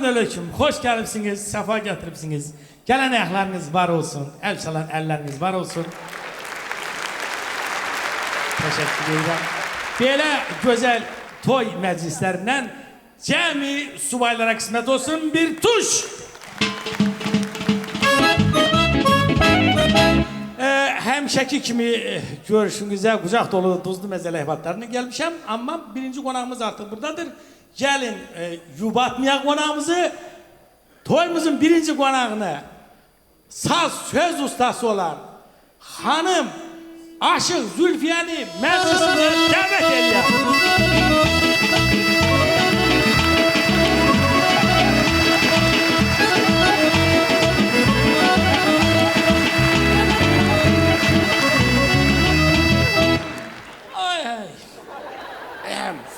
Selamünaleyküm. Hoş gelmişsiniz, sefa getiripsiniz. Gelen ayaklarınız var olsun, el çalan elleriniz var olsun. Teşekkür ederim. Böyle güzel toy meclislerinden cemi subaylara kısmet olsun bir tuş. Hemşeki kimi görüşünüze kucak dolu tuzlu mezele ehvatlarına gelmişim ama birinci konağımız artık buradadır. Gelin yubatmayak konağımızı, toyumuzun birinci konağını saz söz ustası olan hanım Aşık Zülfiye'ni meclisine davet ediyor.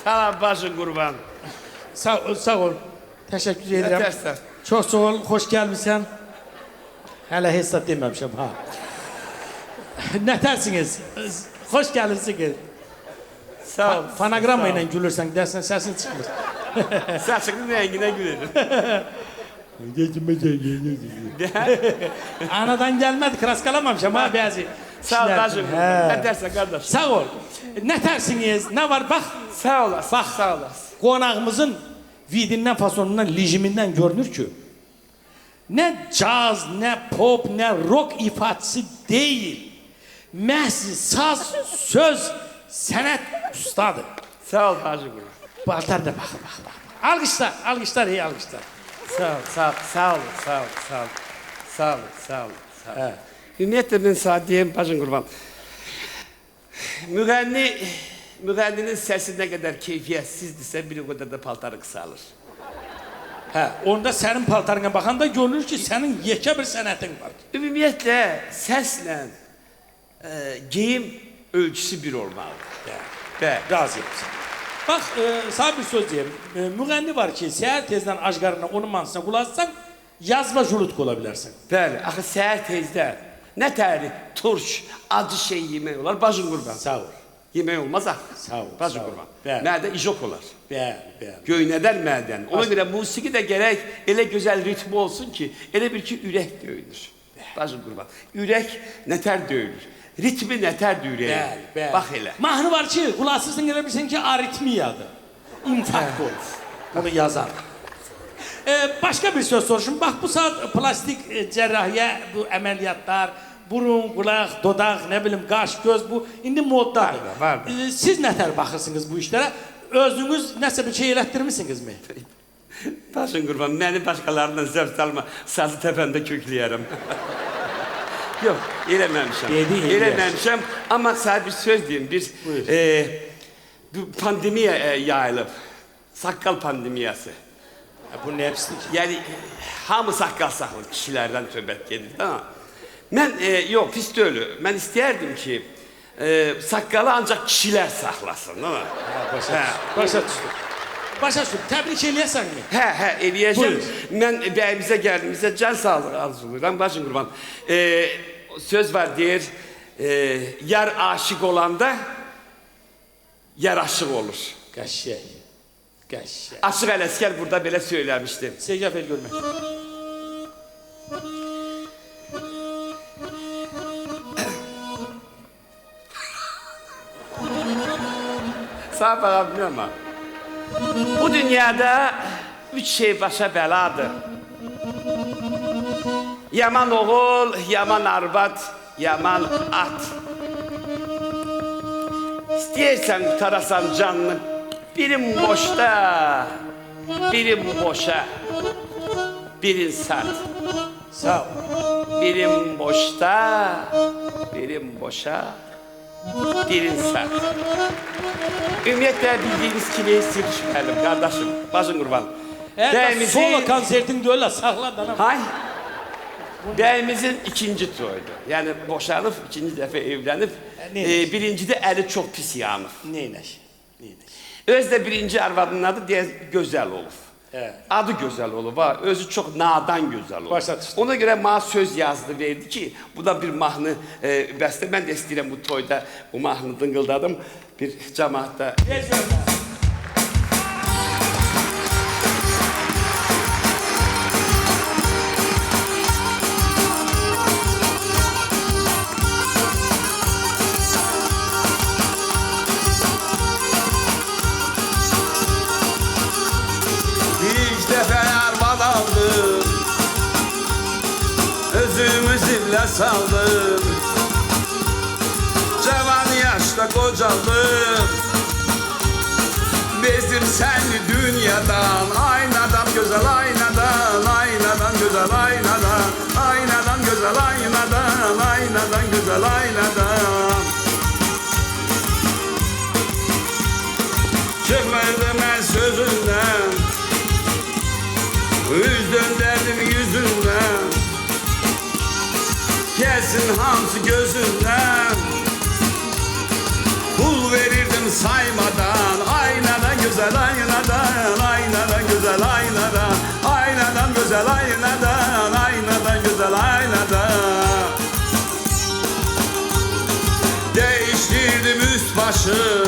Sağ ol başın kurban. Sağ ol. Teşekkür ederim. Yetersen. Çok sağ ol. Hoş gelmişsin. Hele hesap dememişim ha. Ne dersiniz? Hoş gelirsiniz. Sağ ol. Fanagramma ile gülürsen dersen sesin çıkmaz. Saçının rengine gülerim. Anadan gelmedi, kraskalamamışım ha bazı. Sağ ol başın kurban. Ne dersen kardeş. Sağ ol. Ne dersiniz? Ne var bak. Sağ olasın. Bak. Sağ olasın. Konağımızın vidinden, fasonundan, lijiminden görünür ki ne caz, ne pop, ne rock ifadesi değil. Məhz saz, söz, sənət ustadır. Sağ ol başın kurban. Baltar da bak. Alkışlar, alkışlar, iyi alkışlar. Sağ ol, sağ ol. Sağ ol. Ümumiyyətlə ben sana diyeyim başın kurban. Müğenninin sesi ne kadar keyfiyetsizdirse bir o kadar da paltarı kısalır. Onda senin paltarına bakanda görünür ki senin yekə bir sənətin var. Ümumiyyətlə səslə geyim ölçüsü bir olmalıdır. Razıyım. Bak, sana bir söz diyeyim. Müğenni var ki, səhər tezdən ajgarına, onun mansına qulaşsan, yazma julutka olabilirsin. Bəli, axı səhər tezdə nə təri, turş, acı şey yemək olar, bacın qurban. Sağ ol. Yemək olmaz axı. Sağ ol. Bacın qurban. Mədə ijok olar. Bəli. Göynədər mədən. Ona görə musiqi də gərək elə gözəl ritmi olsun ki, elə bir ki, ürək döyülür. Bacın qurban. Ürək nətər döyülür. Ritmi nətər döyülür. Bax elə. Mahnı var ki, qulaqsızsın elə bilsin ki, aritmiyadır. İnfarkt olur. Bunu yazar. Başka bir söz soruşum. Bak bu saat plastik cerrahiye, bu ameliyatlar, burun, kulak, dodak, ne bileyim kaş, göz bu indi moddadır. Vardır. Siz nətər baxırsınız bu işlere? Özünüz nəsə bir şey elətdirmisiniz mi? Başın qurban, məni başqalarından zəvz salma, sazı təpəndə kökləyərəm. Yox, eləməmişəm. Eləməmişəm, amma sana bir söz deyim. Bu pandemiya yayılıb. Saqqal pandemiyası. Bu nə pislik? Yəni, hamı saqqal saxlı kişilərdən söhbət gedir. Mən, yox, pis deyil. Mən istəyərdim ki, saqqalı ancaq kişilər saxlasın. Başa düşdüm. Başa düşdüm. Təbrik eləyəsən mi? Eləyəcəm. Mən bəyimizə gəldiyimizdə can sağlığı arzulayıram, başın qurban. Söz var deyir, yar aşık olanda, yar aşık olur. Qəşəng. Aşık Ələskər burada belə söyləmişdi. Segah el görmək. Sağ baxa bilmirəm ha. Bu dünyada 3 şey başa bəladır. Yaman oğul, yaman arvad, yaman at. İstəyirsən qutarasan canını, birin boşda, birin boşa, birin sat. Sağ ol. Birin boşda, birin boşa, birin sat. Ümumiyyətlə bildiyiniz kimi sirişməyəlim, qardaşım, bacın qurban. Solo konsertinde öyle sakla da. Hay? Bəyimizin ikinci toydu. Yəni boşanıb, ikinci dəfə evlənib, birincidə əli çox pis yanıb. Neynəş? Öz də birinci arvadının adı deyə gözəl olub. Adı gözəl olub, özü çox nadan gözəl olub. Ona görə mənə söz yazdı, verdi ki, bu da bir mahnı bəstə. Mən də istəyirəm bu toyda bu mahnı dıngıldadım bir cəmaatda. dilimde saldım. Cavan yaşta kocaldım. Bezdim seni dünyadan, aynadan güzel aynadan, aynadan güzel aynadan, aynadan güzel aynadan, aynadan güzel aynadan. Çıkmadım ben sözünden, yüz döndürdüm yüzünden, kesin hamsi gözünden. Pul verirdim saymadan, aynadan güzel aynadan, aynadan güzel aynadan, aynadan güzel aynadan, aynadan güzel aynadan. Değiştirdim üst başı,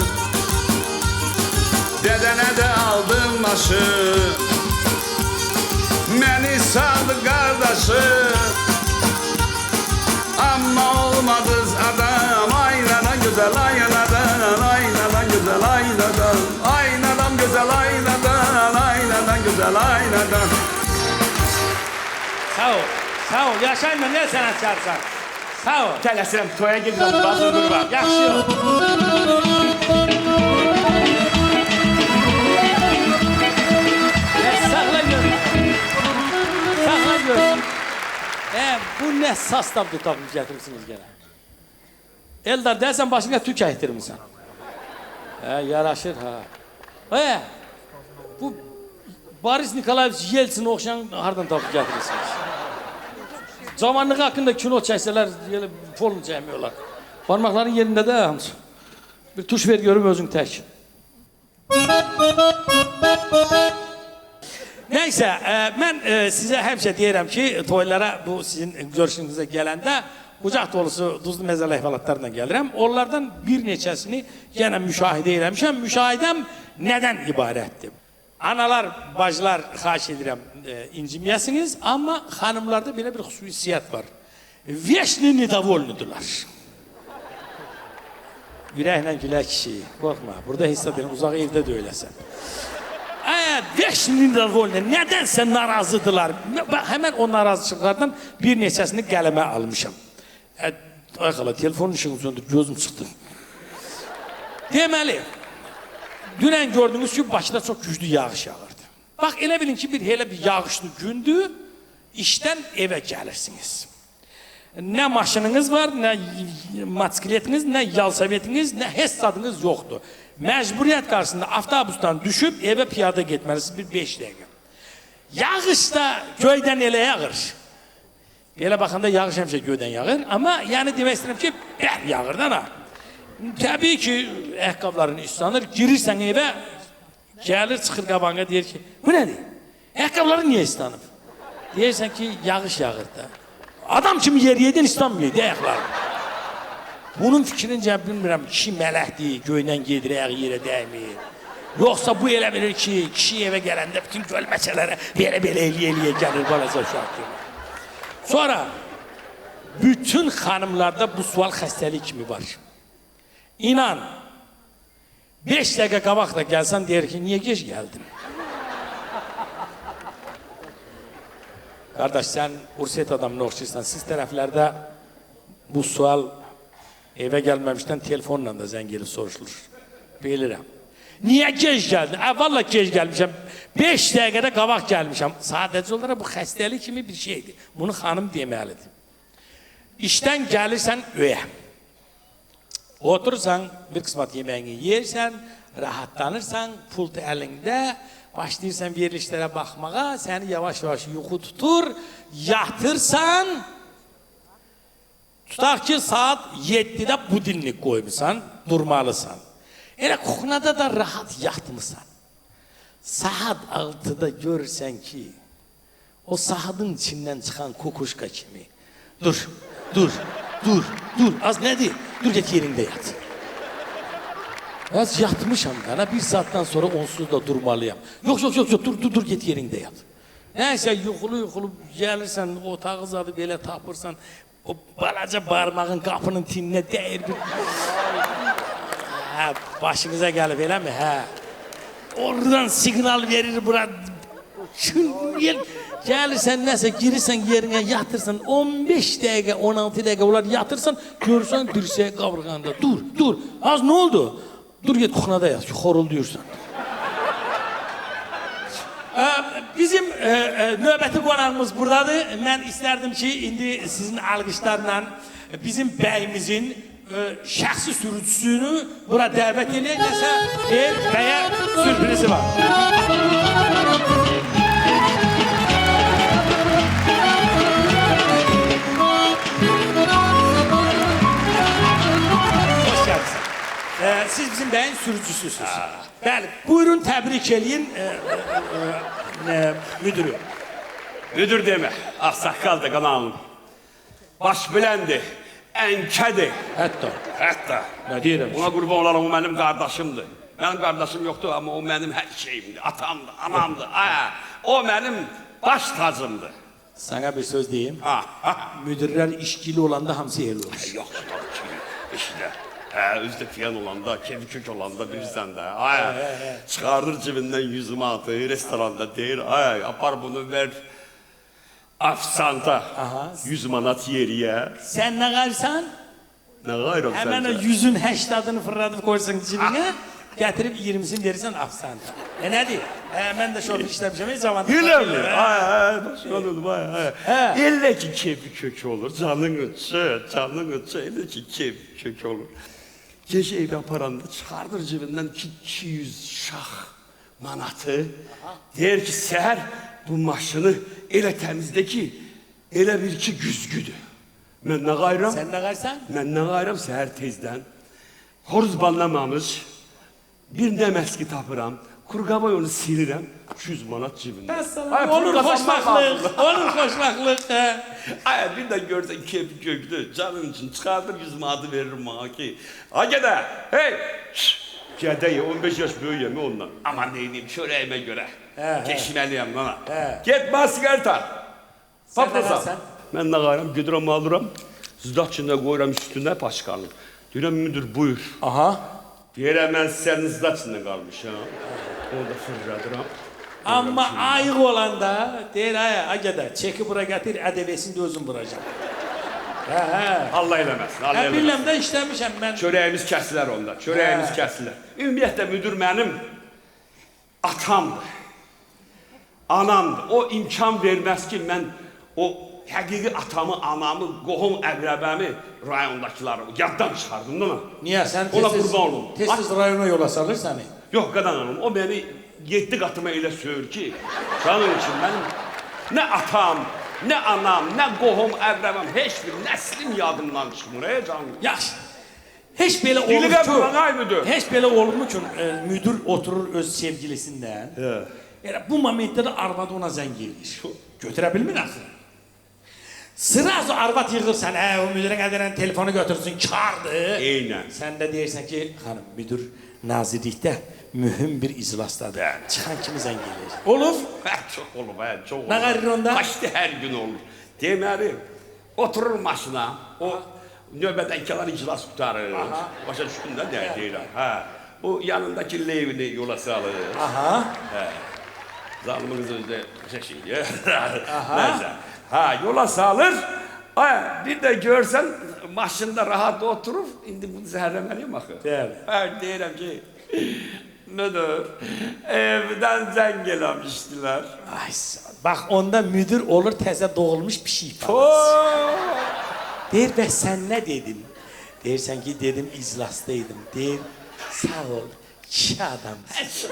dedene de aldım başı. Beni saldı kardeşi, ama olmadı adam. Aynadan güzel aynadan, aynadan güzel aynadan, aynadan güzel aynadan, aynadan güzel aynadan. Sağ ol, sağ ol. Yaşayma, ne sanatçarsan. Sağ ol. Gel Əsrəm, toya gedirəm, bazı dur var. Yaxşı ol. Sakla gör. Sakla gör. Bu ne sastab tutaqmış getirsiniz gene. Eldar dersen başına tük əytirmişsən. Yaraşır ha. Bu Boris Nikolaevich Yeltsin oxşayan hardan tapıb getirirsiniz? Zamanlığı hakkında kino çəksələr polunu çəkmiyorlar. Parmakların yerində də hamısı. Bir tuş ver görüm özün tək. Neyse, ben size həmişə deyirəm ki, toylara bu sizin görüşünüze gələndə qucaq dolusu duzlu məzəli əhvalatlarla gəlirəm. Onlardan bir neçəsini yenə müşahidə eləmişəm. Müşahidəm nədən ibarətdir? Analar, bacılar xahiş edirəm inciməyəsiniz, amma xanımlarda belə bir xüsusiyyət var. Veşni nedavolnudular. Ürəklə gülə kişi, qorxma, burada hiss edirəm, uzaq evdə də öyləsən. Veşni nedavolnu, nədənsə narazıdılar. Həmən o narazıçılıqlardan bir neçəsini qələmə almışam. Ay xala, telefonun işini söndür, gözüm çıxdı. Deməli, dünən gördüğünüz ki, Bakıda çox güclü yağış yağırdı. Bax, elə bilin ki, elə bir yağışlı gündür, işdən evə gəlirsiniz. Nə maşınınız var, nə motosikletiniz, nə yalsavetiniz, nə hessadınız yoxdur. Məcburiyyət qarşısında avtobusdan düşüb evə piyada getməlisiniz bir 5 dəqiqə. Yağış da göydən elə yağır. Elə baxanda yağış həmişə göydən yağır, amma yəni demək istəyirəm ki, yağırdan ha. Təbii ki, ayaqqabılarını üstlanır, girirsən evə, gəlir, çıxır qabağına, deyir ki, bu nədir? Ayaqqabıları niyə islanıb? Deyirsən ki, yağış yağır da. Adam kimi yeriyedin, islanmıyor, ayaqları. Bunun fikrincə bilmirəm, kişi mələkdir, göydən gedir, ayağı yerə dəymir. Yoxsa bu elə bilir ki, kişi evə gələndə bütün gölməçələrə belə eləyə gəlir, balaca uşaq kimi. Sonra, bütün xanımlarda bu sual xəstəlik kimi var. İnan, 5 dəqiqə qabaq da gəlsən deyir ki, niyə gec gəldin? Qardaş, sən Urset adamına oxşayırsan, siz tərəflərdə bu sual evə gəlməmişdən telefonla da zəng gelib soruşulur. Bilirəm. Niyə gec gəldin? Valla gec gəlmişəm. 5 dəqiqədə qabaq gəlmişəm. Sadəcə olaraq bu xəstəlik kimi bir şeydir. Bunu xanım deməlidir. İşdən gəlirsən öyə. Oturursan, bir qismat yeməyini yersən, rahatlanırsan, pult əlində, başlayırsan verilişlərə baxmağa, səni yavaş-yavaş yuxu tutur, yatırsan, tutaq ki, saat 7-də budilnik qoymuşsan, durmalısan. Elə kuxnada da rahat yatmışsan. Saat 6-da görürsən ki, o saatın içindən çıxan kukuşka kimi, dur, az nədir? Dur, get yerində yat. Az yatmışam da, bir saatdən sonra onsuz da durmalıyam. Yox, dur, get yerində yat. Nəysə, yuxulu gəlirsən, otağı zadı belə tapırsan, o balaca barmağın qapının tininə dəyir bir... Başınıza gəlib, eləmi? Oradan siqnal verir bura. Gelirsen neyse girirsen yerine yatırsan 15 dakika 16 dakika olar yatırsan görürsen dirseğe kaburganda dur az ne oldu? Dur git kuhnada yat horul diyorsan. Bizim növbəti qonağımız buradadır. Mən istərdim ki indi sizin alqışlarla bizim bəyimizin şəxsi sürücüsünü bura dəvət edək desə bəyə sürprizi var. Siz bizim bəyin sürücüsüsünüz. Bəli, buyurun təbrik eləyin müdürü. Müdür deme, aksakkal da kanalım. Baş bilendi, enkedi. Hatta. Nə deyirəm? Ona kurban olalım, o benim kardeşimdi. Benim kardeşim yoktu ama o benim her şeyimdi. Atamdı, anamdı. O benim baş tacımdı. Sana bir söz diyeyim. Müdürler işkili olanda hamsi el olur. Yok tabii ki. İşte. Özde fiyan olanda, kevi kök olanda bilirsen de. Çıkardır cebinden 100 manatı restoranda değil. Yapar bunu ver. Afsanta. 100 manat yeriye. Sen ne garsan? Ne gayrım sence? Hemen o 100'ün 80'ını fırlatıp koysan cebine. Getirip 20'sini verirsen afsanta. Ne diyor? Ben de şöyle işlemişim. Hiç zaman. Hile mi? Başkan oğlum. Elle ki kevi kök olur. Canın içi. Elle ki kevi kök olur. Gece ev yaparanda çıkardır cebinden 200 şah manatı. Der ki seher bu maşını ele temizde ki ele bir iki güzgüdü. Ben ne gayrım? Sen ne garsan? Ben ne gayrım seher tezden. Horuz banlamamış. Bir demeski tapıram. Kurgabay onu silirəm. 200 manat cebinde. Olur hoşbaqlıq. Olur hoşbaqlıq. Bir de görsen kepi köktü. Canın için çıkardır 100 manatı veririm bana ki. Ha gede. Hey. Gedeyi 15 yaş büyüyem ondan. Aman neyim çöreğime göre. Geçmeliyim bana. Git bas sigarta. Sen ne garsan? Ben ne gayrım gidiyorum alıram. Zıdak içinde koyuram üstüne başkanım. Diyorum müdür buyur. Deyirəm mən sənin zıdak içinde kalmışım. Orada fırladıram. Ama ayıq olanda deyir agada çeki bura getir ədevesin de özüm vuracağım. Allah eləməsin. Hə bilməm də işləmişəm mən. Çörəyimiz kəsilər onda. Çörəyimiz kəsilər. Ümumiyyətlə müdür mənim atamdır. Anamdır. O imkan verməz ki mən o həqiqi atamı, anamı, qohum əqrəbəmi rayondakiları yaddan çıxardım da. Niyə sən Ona qurban olum. Tez rayona yola salır səni? Yox qadan hanım, o beni 7 qatıma elə söyür ki, canım için mənim nə atam, nə anam, nə qohum əqrəbəm, heç bir nəslim yadımdan çıxmır, canım. Yaxşı. Heç belə olur mu ki, müdür oturur öz sevgilisindən. Bu momentdə də arvadı ona zəng edir. Götürə bilmir axı. Sıra arvad yığır sən, o müdürə qədərən telefonu götürsün, kardır. Eynən. Sən də deyirsən ki, xanım, müdür nazirlikdə mühüm bir iclasdadır. Çıxan kimi zəng edir. Olur? Çox olur, çox olur. Nə qarir onda? Başda hər gün olur. Deməli, oturur maşına, o növbədən kənar iclas tutarır. Başa düşdün də deyirəm. O yanındakı levini yola salır. Zalımın qızı özdə çəşiyor. Neyse. Yola salır. Bir de görsen maşında rahat oturup indi bunu zəhərləməliyim axı. Deyirəm ki müdür evdən zəng eləmişdilər. Bax onda müdür olur təzə doğulmuş pişik balası. Deyir bəs sən nə dedin? Deyirsən ki dedim iclasdaydım. Deyir sağ ol. İki adamsın.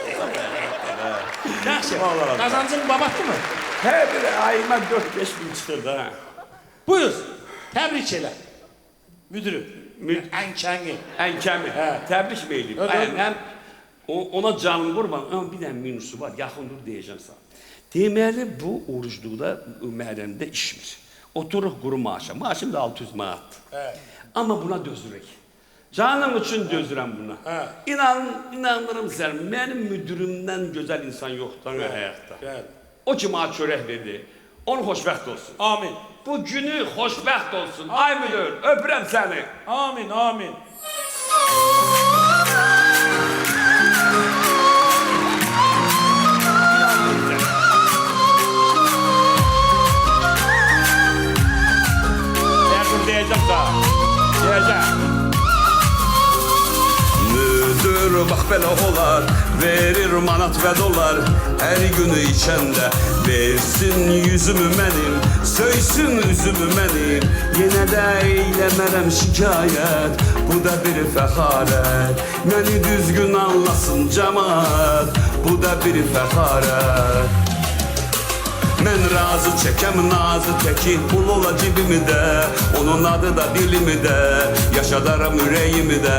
Yaxşı. Qazancın babatdı mı? Bir ayıma 4-5 bin çıxırdı. Buyur. Təbrik elə. Müdürü. Ənkəmi. Təbrik mi eləyim? Mən ona canım qurban. Ama bir dənə minusu var. Yaxındır deyəcəm sana. Deməli bu orucluqda məhəlləmdə işmir. Oturuq quru maaşa. Maaşım da 600 manatdır. Ama buna dözürük. Canım için dözürəm buna. İnanırım sən, mənim müdürümdən gözəl insan yoxdur həyatda. O ki mənə çörək verdi, onu xoşbəxt olsun. Amin. Bu günü xoşbəxt olsun. Ay müdür, öpürəm səni. Amin, amin. bax belə olar. Verir manat və dolar hər günü içəndə. Versin yüzümü mənim, söysün üzümü mənim. Yenə də eyləmərəm şikayət, bu da bir fəxarət. Məni düzgün anlasın cəmaət, bu da bir fəxarət. Mən razı çəkəm nazı təki, pul ola cibimdə, onun adı da dilimdə, yaşadaram ürəyimdə.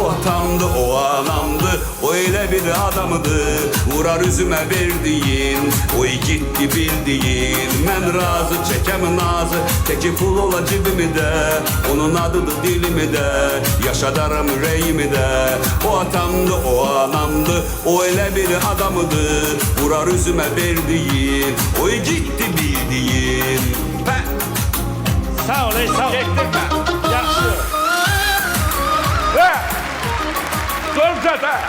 O atamdı, o anamdı, o elə bir adamdı, vurar üzümə verdiyin, o igiddi bildiyin. Mən razı çəkəm nazı təki, pul ola cibimdə, onun adı da dilimdə, yaşadaram ürəyimdə. O atamdı, o anamdı, o elə bir adamdı, vurar üzümə verdiyin, o gitti bildiğin. Sağ ol, sağ ol. Çektirme. Yaxşı. Dur zaten.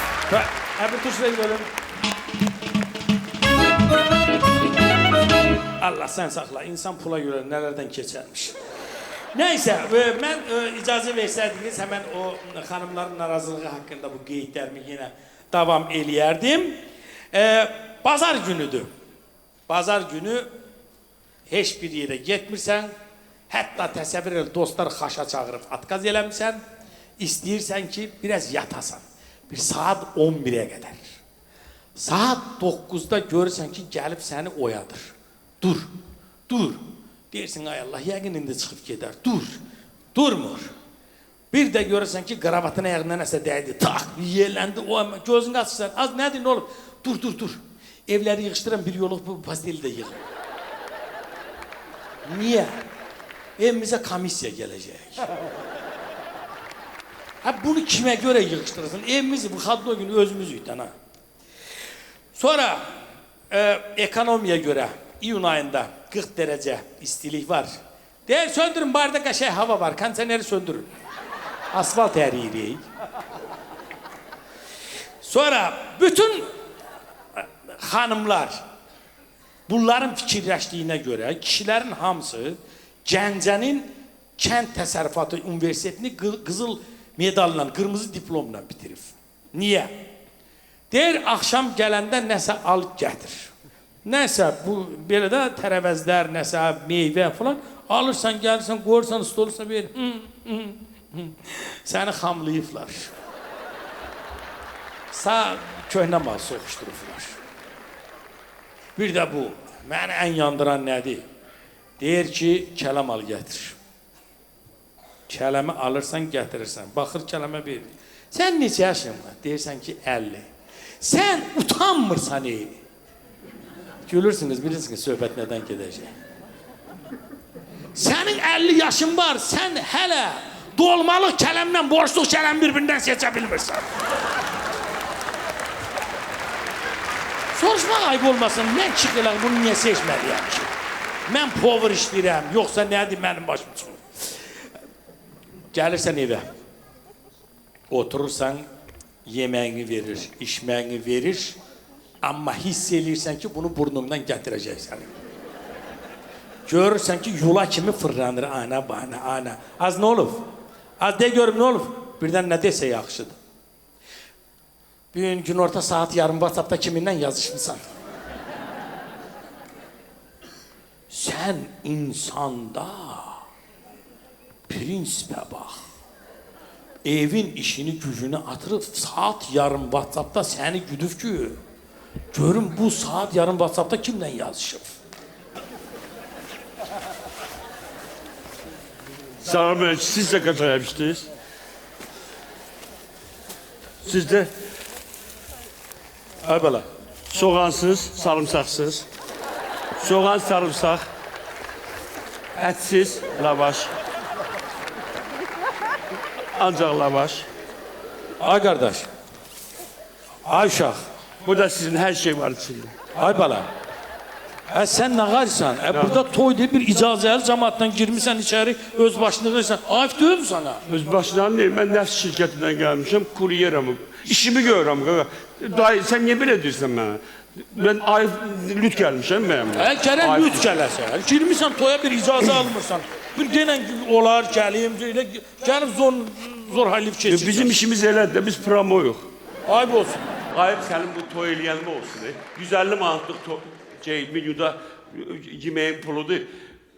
Bir tuş ver görüm. Allah sen sakla. İnsan pula göre nelerden geçermiş. Neyse, ben icazə versəydiniz, hemen o hanımların narazılığı hakkında bu qeydlərimi yine devam eləyərdim. Bazar günüdür. Bazar günü heç bir yere getmirsən, hətta təsəvvür el, dostlar xaşa çağırıb atkaz eləmirsən, istəyirsən ki, biraz yatasan. Bir saat 11'e kadar. Saat 9'da görürsən ki, gəlib səni oyadır. Dur, dur. Deyirsin, ay Allah, yəqin indi çıxıb gedər. Dur, durmur. Bir de görürsən ki, qaravatın ayağına nəsə dəydi. Tak, yelləndi, gözünü açırsan. Az nədir, nə olub? Dur, dur, dur. Evləri yığışdıran bir yoluq bu pasteli de yığın. Niye? Evimize komissiya gelecek. Ha bunu kime göre yığıştırırsın? Evimizi bu kadro günü özümüzüydün ha. Sonra ekonomiye göre iyun ayında 40 derece istilik var. Değer söndürün, bardak şey hava var. Kanseneri söndürün. Asfalt eriyi. Sonra bütün hanımlar bunların fikirləşdiyinə görə kişilərin hamısı Gəncənin Kənd Təsərrüfatı Universitetini qızıl medalla, qırmızı diplomla bitirib. Niyə? Deyir, axşam gələndə nəsə al gətir. Nəsə, bu belə də tərəvəzlər, nəsə meyvə falan alırsan, gəlirsən, qoyursan, stolursan, verir. Səni xamlayıblar. Sağ köhnə mal soğuşdurublar. Bir de bu, məni ən yandıran nədir? Deyir ki, kələm al gətir. Kələmi alırsan, gətirirsən. Baxır kələmə bir. Sən neçə yaşın var? Deyirsən ki, 50. Sən utanmırsan ey. Gülürsünüz, bilirsiniz söhbət nədən gedəcək. Sənin 50 yaşın var, sən hələ dolmalıq kələmlə borçluq kələm bir-birindən seçə bilmirsən. Soruşmaq ayıb olmasın, mən çıxılaq bunu niyə seçməliyəm ki? Mən power işləyirəm, yoxsa nədir mənim başım çıxır? Gəlirsən evə, oturursan, yeməyini verir, içməyini verir, amma hiss edirsən ki, bunu burnundan gətirəcəksən. Görürsən ki, yula kimi fırlanır, ana, bana, ana. Az nə olub? Az de görüm nə olub? Birdən nə desə yaxşıdır. Bir gün orta saat yarım WhatsApp'ta kiminle yazışmışsan. Sen insanda prinsipe bak. Evin işini gücünü atırıp saat yarım WhatsApp'ta seni güdüf ki. Görün bu saat yarım WhatsApp'ta kimle yazışıp. Selam, siz de kaç yapmıştınız? Siz de? Ay bala. Soğansız, sarımsaksız. Soğan, sarımsak. Etsiz, lavaş. Ancak lavaş. Ay kardeş. Ay uşaq. Burada sizin her şey var içinde. Ay bala. Sen ne qarsan? Burada toy diye bir icazəli cemaattan girmişsən içeri, öz başlığıysan. Ayıp deyil mi sana? Öz başından değil, ben nefs şirketinden gelmişim, kuryerim. İşimi görürüm. Dayı, sen niye böyle diyorsun bana? Ben ayıp lüt gelmişim benim. Gelen lüt gələsən. Girmişsən toya bir icazə almırsan. Bir denən olar, gəlim, gəlib zor halif keçirsən. Bizim işimiz elədir, biz promoyuq. Ayıp olsun. Ayıp senin bu toy eləyənmə olsun. 150 manatlıq menyuda yeməyin puludur.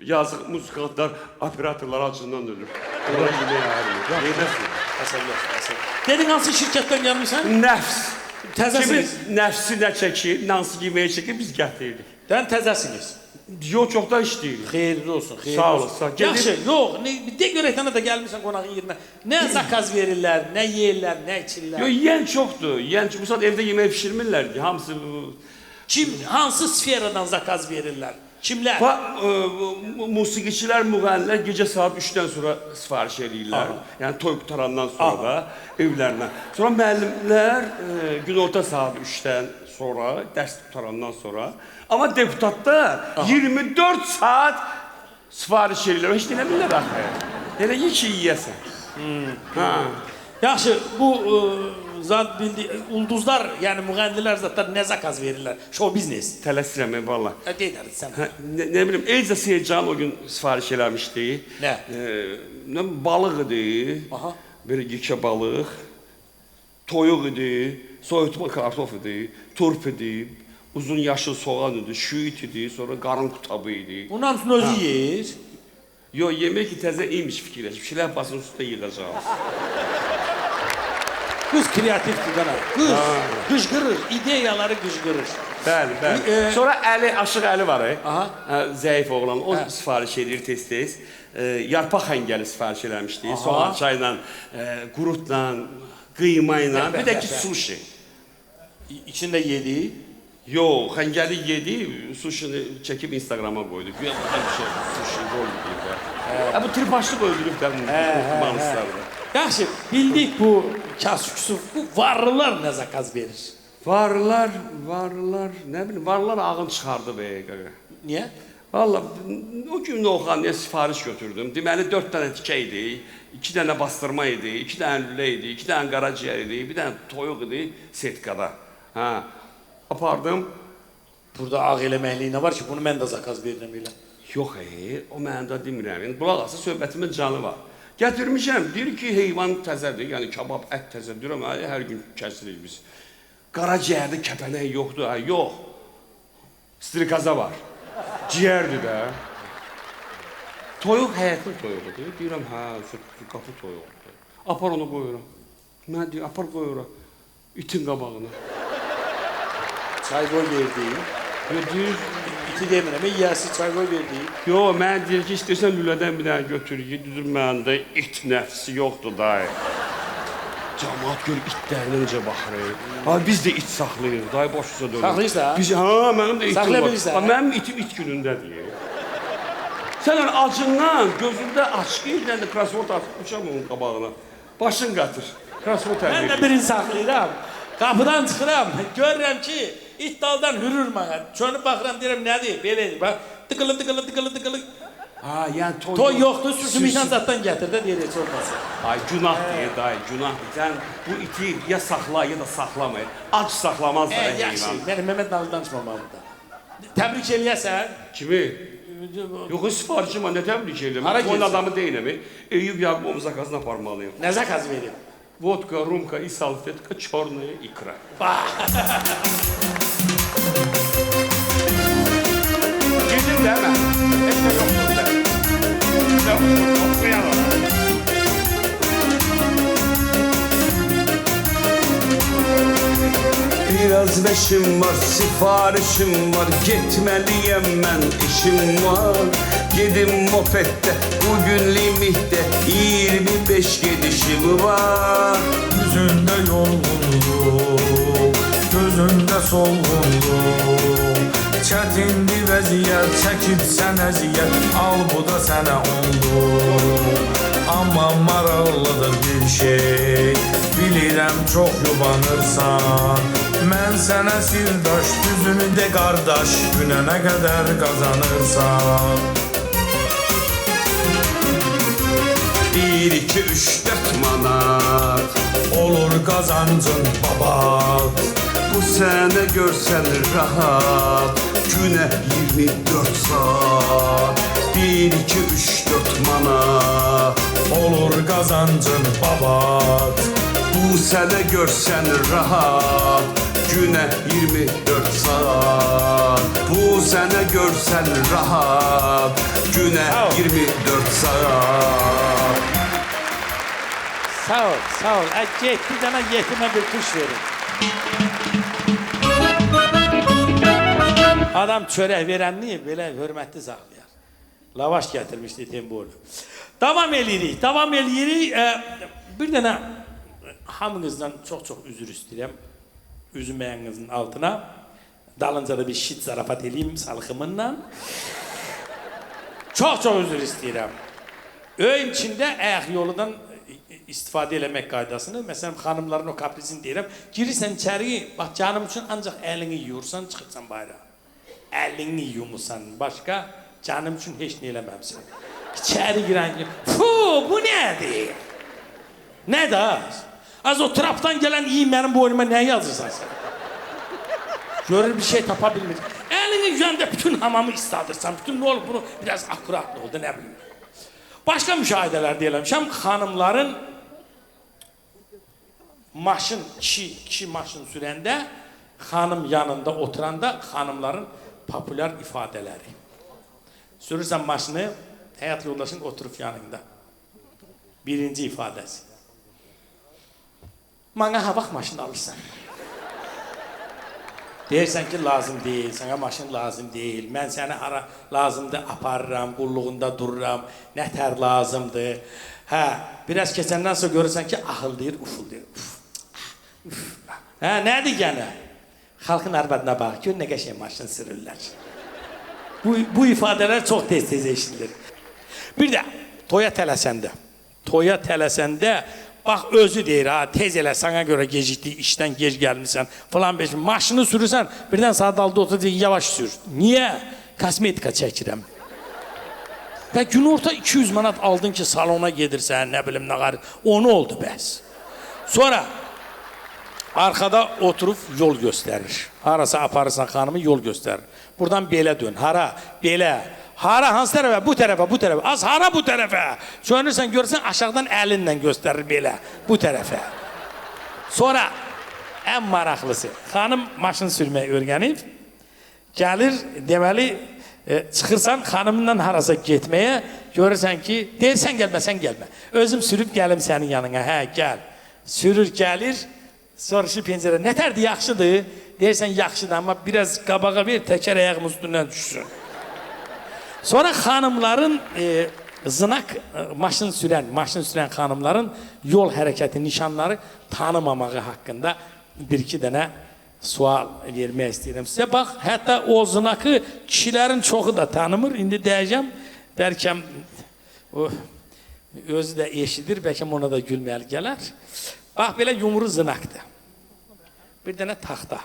Yazıq muzikantlar, operatorlar acından ölür. Onlar yeməyə ayırmıyor. Neydəsin? Dedin hansı şirkətdən gəlmişsən? Nəfs. Təzəsiniz. Kimi nəfsi nə çəkir, hansı yeməyə çəkir, biz gətiririk. Dən təzəsiniz. Yox, çoxdan işləyirik. Xeyirli olsun, xeyirli Sağ olsun. olun, sağ ol. Yaxşı, yox, de görəkdən də gəlmişsən qonağın yerinə. Nə zakaz verirlər, nə yeyirlər, nə içirlər. Yox, yeyən çoxdur. Yeyən bu saat evdə yemək pişirmirlər ki, hamısı bu... Kim, hansı sferadan zakaz verirlər? Kimlər? Musiqiçilər, müğənnilər gecə saat 3-dən sonra sifariş edirlər. Yəni toy qutarandan sonra da evlərinə. Sonra müəllimlər günorta saat 3-dən sonra, dərs qutarandan sonra. Amma deputatlar 24 saat sifariş edirlər. Heç dinləmirlər axı. Elə ki, yiyəsən. Yaxşı, bu zat bildi, ulduzlar, yəni müğənnilər zatlar nə zakaz verirlər? Show business. Tələsirəm, valla. Deyərdin sən. Ne bilim, Elza Seyircan o gün sifariş eləmişdi. Nə? Balıq idi. Aha. Bir yekə balıq. Toyuq idi. Soyutma kartof idi. Turp idi. Uzun yaşıl soğan idi. Şüit idi. Sonra qarın kutabı idi. Bunun hamısını özü yeyir. Yox, yemək ki, təzə imiş fikirləşib. Şiləpasının üstündə yığacaq. Qız kreativdir qana. Qız qışqırır, ideyaları qışqırır. Bəli, bəli. Sonra Əli, Aşıq Əli var. Aha. Zəif oğlan. O sifariş edir tez-tez. Yarpaq həngəli sifariş eləmişdi. Soğan çayla, qurutla, qıyma ilə. Bir də ki, sushi. İçində yedi. Yox, xəngəli yedi, suşini çəkib Instagrama qoydu. Güya bu bir şey, sushi rol deyib. Bu tripaşlıq öldürüb də manıslardır. Yaxşı, bildik bu Kasıksuf, bu varlılar nə zakaz verir? Varlar, nə bilim, varlar ağın çıxardı be. Niyə? Valla, o gün Oxanlıya sifariş götürdüm. Deməli, 4 dənə tikə idi, 2 dənə bastırma idi, 2 dənə lülə idi, 2 dənə qaraciyər idi, bir dənə toyuq idi setkada. Apardım. Burada ağ eləməkliyi nə var ki, bunu mən də zakaz verirəm elə. Yox, o mənə demirəm. Qulaq asa söhbətimin canı var. Gətirmişəm, deyir ki, heyvan təzədir, yəni kabab, ət təzədir. Deyirəm, hər gün kəsirik biz. Qaraciyərdə kəpənək yoxdur, yox. Strikaza var. Ciyərdir də. Toyuq həyətin toyuğudur. Deyirəm, qapı toyuğudur. Apar onu qoyuram. Mən deyir, apar qoyuram. İtin qabağına. Çay qoy verdi. Deyir, İti demirəm, yiyəsi çay qoy verdi. yox, mən deyir ki, istəyirsən lülədən bir dənə götür, düzür məndə it nəfsi yoxdur dayı. Cəmaat gör itlərlə necə baxır. Biz də it saxlayırıq, dayı başuca dönür. Saxlayırsan? Mənim də itim var. Saxlaya bilirsən? Mənim itim it günündədir. Sən acından gözündə açıq, bir dənə krasvort atmışam onun qabağına. Başın qatır. Krasvort Mən də birini saxlayıram. Qapıdan çıxıram, görürəm ki, it daldan hürür mənə. Çönüb baxıram, deyirəm, nədir? Belədir, bax. Tıqılı. Yəni Toy yoxdur, süsümükdən zatdan gətir də, deyir, heç olmasın. Ay, günah deyir, dayı, günah. Sən bu iti ya saxla, ya da saxlamayın. Ac saxlamaz da Yaxşı, heyvan. mənim Mehmet Nalı danışmam burada. Təbrik eləyəsən. Kimi? Yox, sifarişim var, nə təbrik edirəm. Hara Mən gelsin? adamı deyiləm. Eyüp Yaqubovun zakazına aparmalıyım. Nə zakaz verib? Vodka, rumka и салфетка, черная икра. Gidin de hemen. Ekme yoktur de. Okuyalım. Biraz beşim var, sifarişim var. Gitmeliyim ben, işim var. Yedim mopette, bugün limitte 25 gidişim var. Yüzünde yorgunluq, gözünde solğunluq. Çətindi vəziyyət, çəkibsən əziyyət, al bu da sənə oldu. Amma maraqlıdır bir şey, bilirəm çox yubanırsan. Mən sənə sirdaş, düzünü de qardaş, günə nə qədər qazanırsan. 1, 2, 3, 4 manat Olur qazancın babat. Bu sene görsen rahat Güne 24 saat 1, 2, 3, 4 manat Olur qazancın babat. Bu sənə görsən rahat, günə 24 saat. Bu sənə görsən rahat, günə 24 saat. Sağ ol, sağ ol. Get bir dənə yetimə bir tuş verin. Adam çörək verənliyi belə hörmətli saxlayar. Lavaş gətirmişdi Temboğlu. Davam eləyirik, davam eləyirik. Bir dənə hamınızdan çox üzür istəyirəm. Üzüməyənizin altına. Dalınca da bir şit zarafat eləyim salxımınla. Çox üzür istəyirəm. Öyün içində ayaq yoludan istifadə eləmək qaydasını, məsələn, xanımların o kaprizini deyirəm. Girirsən içəri, bax canım üçün ancaq əlini yuyursan, çıxırsan bayrağa. Əlini yumusan, başqa canım üçün heç nə eləməmsən. İçəri girən ki, bu nədir? Nədir? Az o trapdan gələn iyi mənim boynuma nə yazırsan sən? Görür bir şey tapa bilmir. Əlini yüyəndə bütün hamamı istadırsan, bütün nə olub bunu biraz akuratlı oldu, nə bilim. Başqa müşahidələr deyələmişəm, xanımların maşın, kişi maşın sürəndə, xanım yanında oturanda xanımların populyar ifadələri. Sürürsən maşını, həyat yoldaşın oturub yanında. Birinci ifadəsi. Mənə ha vaxt maşın alırsan. Deyirsən ki, lazım deyil, sənə maşın lazım deyil, mən səni hara lazımdır aparıram, qulluğunda dururam, nətər lazımdır. Hə, biraz keçəndən sonra görürsən ki, ahıldayır, ufuldur. Hə, nədir gənə? Xalqın arvadına bax, gör nə qəşəng maşın sürürlər. Bu ifadələr çox tez eşidilir. Bir də, toya tələsəndə, bax özü deyir, ha, tez elə, sana görə gecikdi, işdən gec gəlmişsən, falan beşin, maşını sürürsən, birdən saat aldı otur, yavaş sür. Niyə? Kosmetika çəkirəm. Və gün orta 200 manat aldın ki, salona gedirsən, nə bilim, nə qarı, onu oldu bəs. Sonra, arkada oturub yol göstərir. Harasa aparırsan xanımı, yol göstərir. Buradan belə dön, hara, belə. Hara, hansı tərəfə? Bu tərəfə, bu tərəfə. Az hara bu tərəfə? Çönürsən, görürsən, aşağıdan əlinlə göstərir belə, bu tərəfə. Sonra, ən maraqlısı, xanım maşın sürməyi öyrənib, gəlir, deməli, çıxırsan, xanımından harasa getməyə, görürsən ki, deyirsən gəlmə, sən gəlmə. Özüm sürüb gəlim sənin yanına, hə, gəl. Sürür, gəlir, soruşur pencərə, nətərdir, yaxşıdır? Deyirsən, yaxşıdır, amma biraz qabağa ver, təkər ayağım üstündən düşsün. Sonra xanımların maşın sürən xanımların yol hərəkəti nişanları tanımamağı haqqında bir-iki dənə sual vermək istəyirəm sizə. Bax, hətta o zınakı kişilərin çoxu da tanımır. İndi deyəcəm, bəlkə özü də eşidir, bəlkə ona da gülməli gələr. Bax, belə yumru zınaqdır. Bir dənə taxta.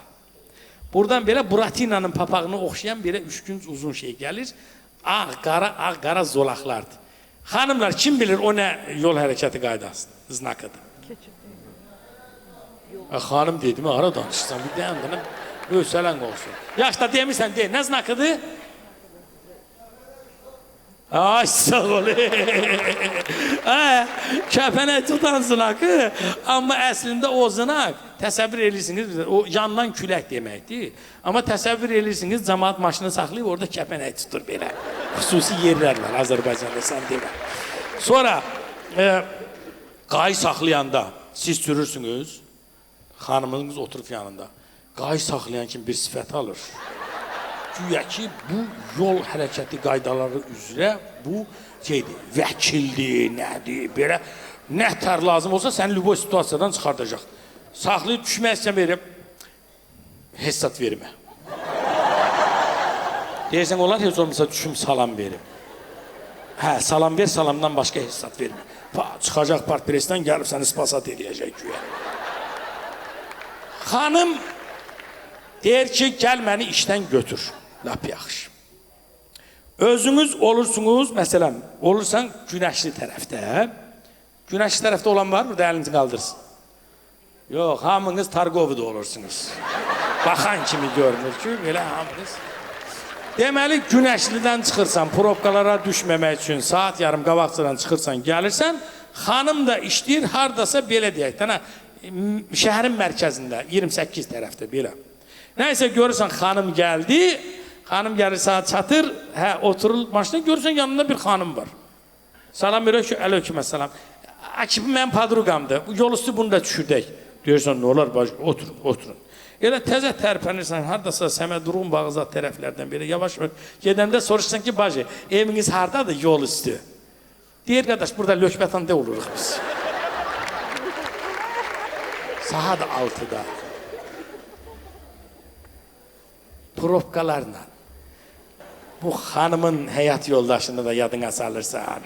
Buradan belə Buratina'nın papağını oxşayan belə 3 gün uzun şey gəlir. Ağ qara zolaqlardır. Xanımlar, kim bilir o nə yol hərəkəti qaydasıdır, znakıdır? Xanım dedim, ara danışırsan, bir deyəndə, ölsələn olsun. Yaxşı da demirsən, deyil, nə znakıdır? Ay, sağ ol. Kəpənək tutan znakı, amma əslində o znak, təsəvvür edirsiniz, o yandan külək deməkdir. Amma təsəvvür edirsiniz, cəmaat maşını saxlayıb, orada kəpənək tutur belə. Xüsusi yerlər var, Azərbaycanda, sən demə. Sonra, qayı saxlayanda, siz sürürsünüz, xanımınız oturub yanında. Qayı saxlayan kimi bir sifət alır. Güya ki, bu yol hərəkəti qaydaları üzrə bu şeydir, vəkildir, nədir, belə nətər lazım olsa səni lüboy situasiyadan çıxardacaq. Saxlayıb düşmək istəyən verib, hesat vermə. Deyirsən, onlar heç olmasa düşüm salam verib. Hə, salam ver, salamdan başqa hesat vermə. Çıxacaq partpresdən gəlib səni spasat eləyəcək güya. Xanım deyir ki, gəl məni işdən götür. Lap yaxşı. Özünüz olursunuz, məsələn, olursan günəşli tərəfdə. Günəşli tərəfdə olan var mı? Burada əlinizi qaldırsın. Yox, hamınız Targovu'da olursunuz. Baxan kimi görünür ki, belə hamınız. Deməli, günəşlidən çıxırsan, probkalara düşməmək üçün saat yarım qabaqçadan çıxırsan, gəlirsən, xanım da işləyir, hardasa belə deyək. şəhərin mərkəzində 28 tərəfdə belə. Nəysə görürsən xanım gəldi. Xanım gəlir saat çatır. Hə oturur maşına görürsən yanında bir xanım var. Salam əleykum, əleyhissalam. Akib mənim padruqamdır. Bu yol üstü bunu da düşürdək. Deyirsən nə olar bacı? Oturun, oturun. Elə təzə tərpənirsən, hardasa Səmədurun Bağzat tərəflərdən biri yavaş gedəndə soruşsan ki, bacı, eviniz hardadır yol üstü? Deyir qardaş, burada Lökbətanda oluruq biz. Saat 6-da probkalarla bu xanımın həyat yoldaşını da yadına salırsan.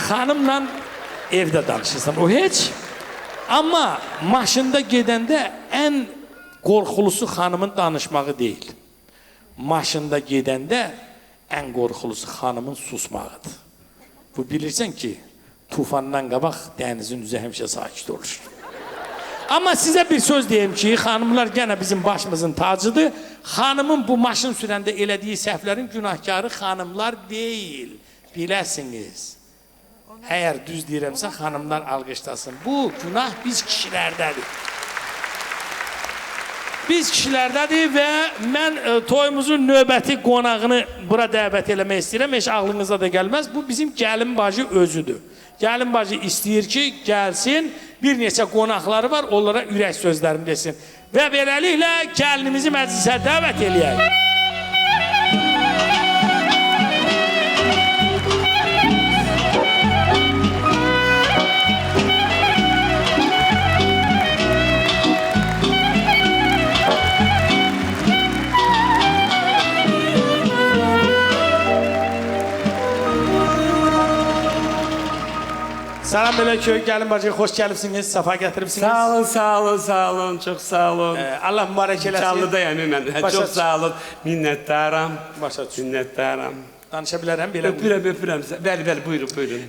Xanımla evdə danışırsan, o heç. Amma maşında gedəndə ən qorxulusu xanımın danışmağı deyil. Maşında gedəndə ən qorxulusu xanımın susmağıdır. Bu bilirsən ki, tufandan qabaq dənizin üzü həmişə sakit olur. Amma sizə bir söz deyim ki, xanımlar gənə bizim başımızın tacıdır. Xanımın bu maşın sürəndə elədiyi səhvlərin günahkarı xanımlar deyil. Biləsiniz. Əgər düz deyirəmsə, xanımlar alqışlasın. Bu günah biz kişilərdədir. Biz kişilərdədir və mən toyumuzun növbəti qonağını bura dəvət eləmək istəyirəm. Heç ağlınıza da gəlməz. Bu bizim gəlin bacı özüdür. Gəlin bacı istəyir ki, gəlsin, bir neçə qonaqları var, onlara ürək sözlərini desin. Və beləliklə gəlinimizi məclisə dəvət eləyək. Salam əleykum, gəlin bacı, xoş gəlibsiniz, səfa gətiribsiniz. Sağ olun, sağ olun, sağ olun, çox sağ olun. Allah mübarək eləsin. Canlıdayım mən, çox sağ olun, minnətdaram, Başa düşün. minnətdaram. Danışa bilərəm, belə Öpürəm, öpürəm, bəli, bəli, buyurun, buyurun.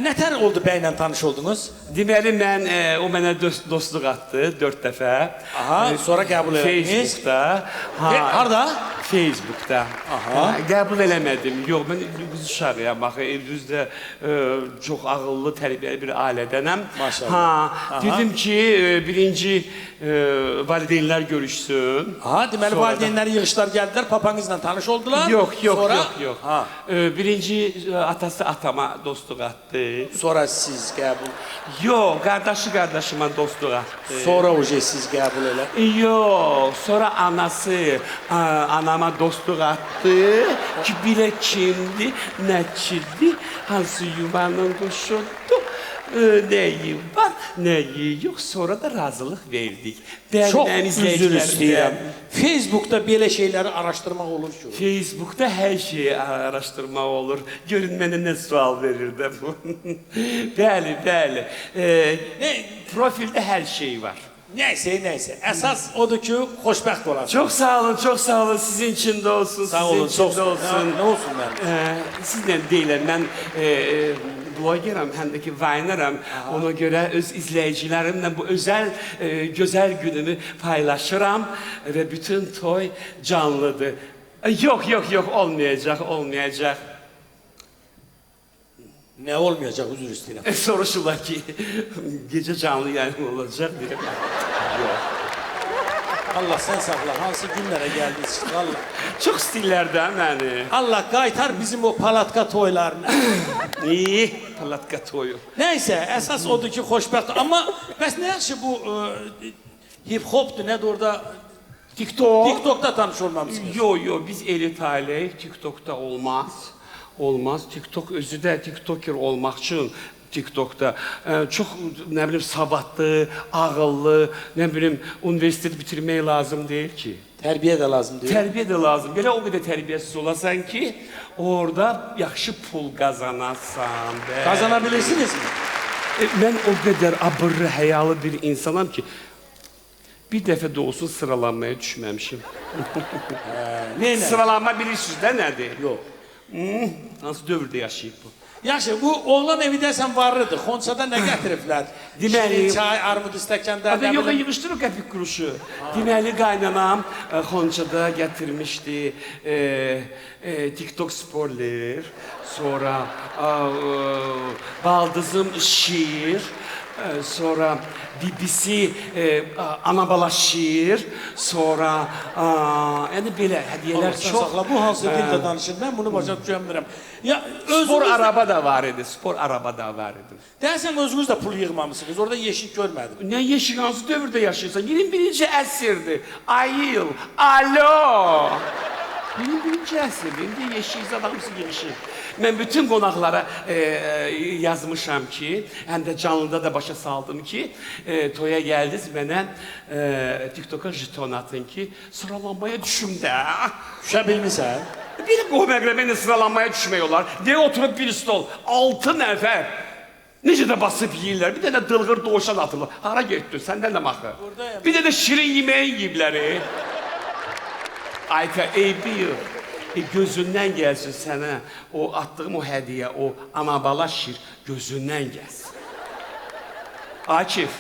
Nətər oldu bəylə tanış oldunuz? Deməli, mən, o mənə dostluq atdı 4 dəfə. Aha, sonra qəbul elədiniz. Facebookda. Harada? Facebookda. Aha. Qəbul eləmədim. Yox, mən qız uşağıyam, baxı, evimizdə çox ağıllı, tərbiyəli bir ailədənəm. Maşallah. Dedim ki, birinci valideynlər görüşsün. Aha, deməli valideynləri yığışlar gəldilər, papanızla tanış oldular. Yox, yox, sonra... yox, yox. Birinci atası atama dostluq atdı. Sonra siz qəbul. Yox, qardaşı qardaşıma dostluq atdı. Sonra oje siz qəbul elə. Yox, sonra anası anama dostluq atdı ki, bilə kimdi, nəçidir, hansı yuvanın quşudur, nəyi var, nəyi yox. Sonra da razılıq verdik. Çox üzr istəyirəm. Facebookda belə şeyləri araşdırmaq olur ki. Facebookda hər şeyi araşdırmaq olur. Görün mənə nə sual verir də bu. Bəli, bəli. Profildə hər şey var. Nəysə, nəysə. Əsas odur ki, xoşbəxt olasın. Çox sağ olun, çox sağ olun. Sizin için də olsun, sağ olun, sizin için də olsun. Nə olsun mənim? Sizlə deyiləm, mən blogeram, həm də ki, vayneram. Ona görə öz izləyicilərimlə bu özəl, gözəl günümü paylaşıram və bütün toy canlıdır. Yox, yox, yox, olmayacaq, olmayacaq. Nə olmayacaq, üzr istəyirəm. Soruşurlar ki, gecə canlı yayın olacaq, deyirəm. Yox. Allah sən saxla, hansı günlərə gəldiniz, Allah. Çox istəyirlər də məni. Allah qaytar bizim o palatka toylarını. İyi, palatka toyu. Nəysə, əsas odur ki, xoşbəxt. Amma bəs nə yaxşı bu hip-hopdur, nədir orada? TikTok. TikTokda tanış olmamısınız. Yox, yox, biz elit ailəyik, TikTokda olmaz. Olmaz. TikTok özü də TikToker olmaq üçün TikTokda çox, nə bilim, savadlı, ağıllı, nə bilim, universitet bitirmək lazım deyil ki. Tərbiyə də lazım deyil. Tərbiyə də lazım. Belə o qədər tərbiyəsiz olasan ki, orada yaxşı pul qazanasan. Qazana bilirsinizmi? Mən o qədər abırlı, həyalı bir insanam ki, bir dəfə də olsun sıralanmaya düşməmişim. Neynə? Sıralanma bilirsiniz də nədir? Yox. Hansı dövrdə yaşayıb bu? Yaxşı, bu oğlan evi dəsən varlıdır. Xonçada nə gətiriblər? Deməli, şirin çay, armud istəkəndə. Yox, yığışdırıb qəpik quruşu. Deməli, qaynanam Xonçada gətirmişdi TikTok sporlar, sonra baldızım şiir, Sonra BBC Anabala şiir, sonra yəni belə hədiyyələr Çox. çox. Saxla, bu hansı dildə danışır? Mən bunu başa düşəmirəm. Ya Spor özünüz araba da var idi, spor araba da var idi. Deyəsən özünüz də pul yığmamısınız. Orada yeşik görmədim. Ne yeşil hansı dövrdə yaşayırsan? 21-ci əsrdir. Ayıl, alo. 21-ci əsrdir. İndi yeşil adamsı yeşil. Mən bütün qonaqlara yazmışam ki, həm də canlıda da başa saldım ki, toya gəldiniz mənə TikToka jeton atın ki, sıralanmaya düşüm də. Düşə bilmisən? Bir qohməqrəmə sıralanmaya düşmək olar. Deyə oturub bir stol, 6 nəfər. Necə də basıb yeyirlər, bir dənə dılğır doğuşan atılır. Hara getdin, səndən də maxı. Buradayım. Bir dənə şirin yeməyi yiyiblər. Ayka, eybi yox. Gözündən gəlsin sənə o attığım o hədiyyə, o anabala şir gözündən gəlsin. Akif,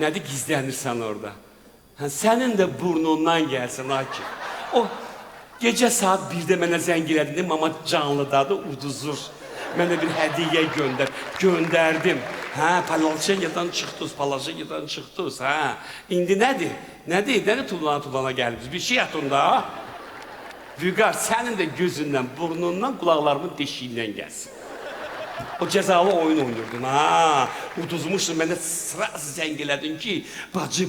nədir gizlənirsən orada? Sənin də burnundan gəlsin Akif. O gecə saat 1-də mənə zəng elədin, amma canlıdadır, uduzur. Mənə bir hədiyyə göndər. Göndərdim. Hə, palaşenyadan çıxdınız, palaşenyadan çıxdınız, hə. İndi nədir? Nədir? Nədir tulana gəlibsiz? Bir şey yatın da. Vüqar, sənin də gözündən, burnundan, qulaqlarımın deşiyindən gəlsin. O cəzalı oyun oynuyordun, ha. Uduzmuşdun, mənə sıra zəng elədin ki, bacı,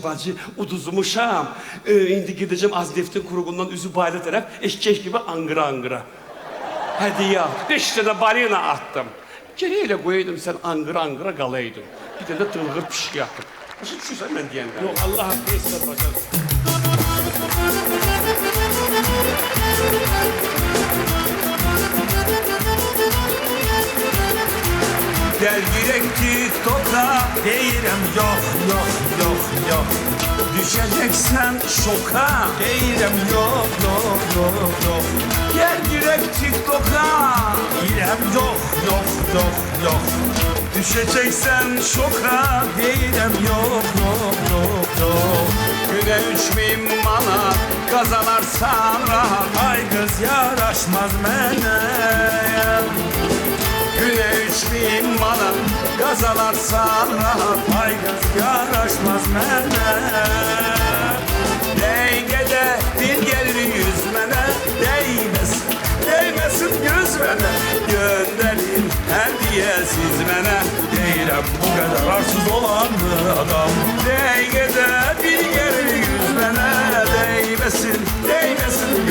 uduzmuşam. İndi gedəcəm Azdeftin kuruğundan üzü bayra tərəf, eşkək gibi angıra. Hədiyyə at, 5 dənə balina attım. Geri elə qoyaydım, sən angıra qalaydın. Bir dənə dılğır pişki atdım. Başa düşürsən mən deyəndə? Yox, Allah haqqı etsin, başa düşürsən. Gel girek TikTok'a deyirəm yox Düşeceksen şoka deyirəm yox Gel girek TikTok'a deyirəm yox Düşeceksen şoka deyirəm yox Güne 3000 manat kazanarsan rahat. Ay kız yaraşmaz mənə Güne 3000 manat kazanarsan rahat. Ay kız yaraşmaz mənə Dengede bir gelir yüz mənə değmesin göz mənə. Gönderin hediyesiz mənə. Deyirəm bu qədər arsız olan mı adam Dengede bir gelir yüz mənə değmesin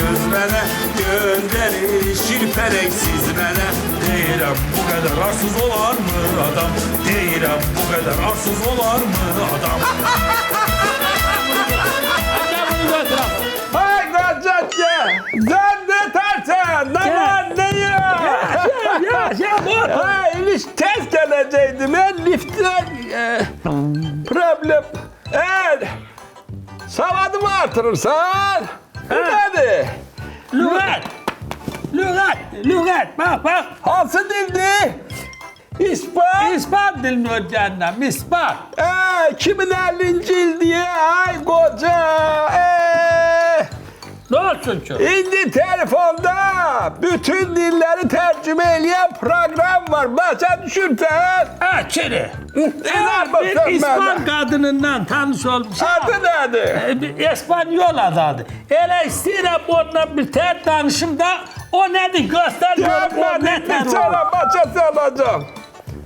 göz mənə. Gönderin şirpəreksiz mənə. Deyirəm bu qədər arsız olan mı adam Deyirəm bu qədər arsız olan mı adam Hay Qaccatya! Sən də tərsən! Nə var, nə yox? Ha, iliş tez gələcəkdim. Mən liftdə problem. Savadımı artırırsan? Bu nədir? Lüğət, bax. Hansı dildir? İspan? İspan dilini öyrənirəm, İspan. Kimin 50-ci ildiyə? Ay qoca! Nə olsun ki? İndi telefonda bütün dilleri tercüme edən program var. Başa düşürsən? Kiri. Bir İspan qadınından tanış olmuşam. Adı nədir? İspanyol adadır. Elə istəyirəm onunla bir tər danışım da, o nədir göstər görüm, o Gəlmədik nətər bir sana olur. başa salacağım.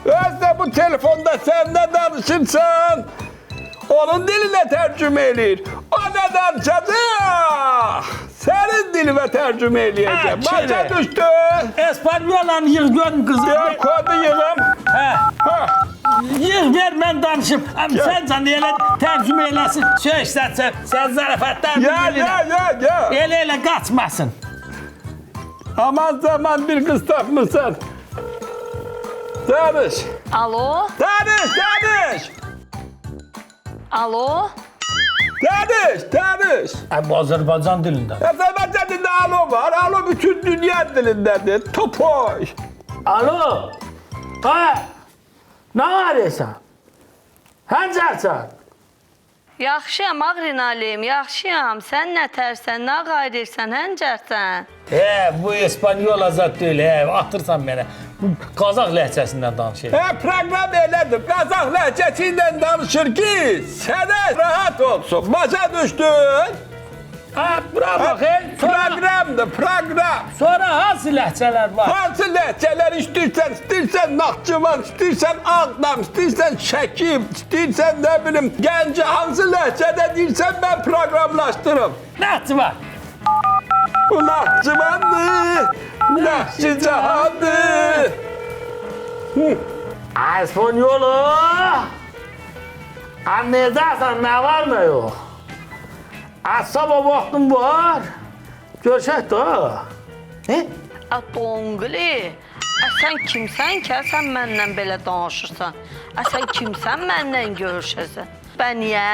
Özde bu telefonda sen ne danışırsan, onun diline tercüme eləyir. O ne danışacaq? Senin diline tercüme eləyəcəm. Başa düştü? İspanyolanı yığ görüm kızım. Ya kodu yığım. Hə. Ha. Yığ ver mən danışım. Sən can elə tərcümə eləsin. Söhsən, sən zarafatlar Ya. Elə qaçmasın. Aman zaman bir kız tapmışsın. Danış. Alo, Danış. alo. Danış. Bu Azərbaycan dilində. Azerbaycan dilinde alo var. Alo bütün dünya dilindedir. Topoy. Alo. Ha. Nə arıyorsan? Həncərsən? Yaxşıyam, Ağrinalıyım, yaxşıyam. Sən nə tərsən, nə qayırırsan, həncərsən? Bu İspanyol azad deyil, atırsan mənə. Qazaq ləhcəsindən danışır. Proqram elədir. Qazaq ləhcəsi ilə danışır ki, sənə rahat olsun. Başa düşdün? Bura bax, Proqramdır, proqram. sonra hansı ləhcələr var? Hansı ləhcələr istəyirsən Naxçıvan, istəyirsən Ağdam, istəyirsən Şəki, istəyirsən nə bilim Gəncə, hansı ləhcədə deyirsən mən proqramlaşdırım. Naxçıvan. Bu Naxçıvandır, Naxçıcahandır. Espanyolu. Anlayacaqsan, nə var, nə yox? Sabah vaxtım var. Görüşək də. Donqli, sən kimsən ki, sən mənlə belə danışırsan? Sən kimsən mənlə görüşəsən? Bən niyə?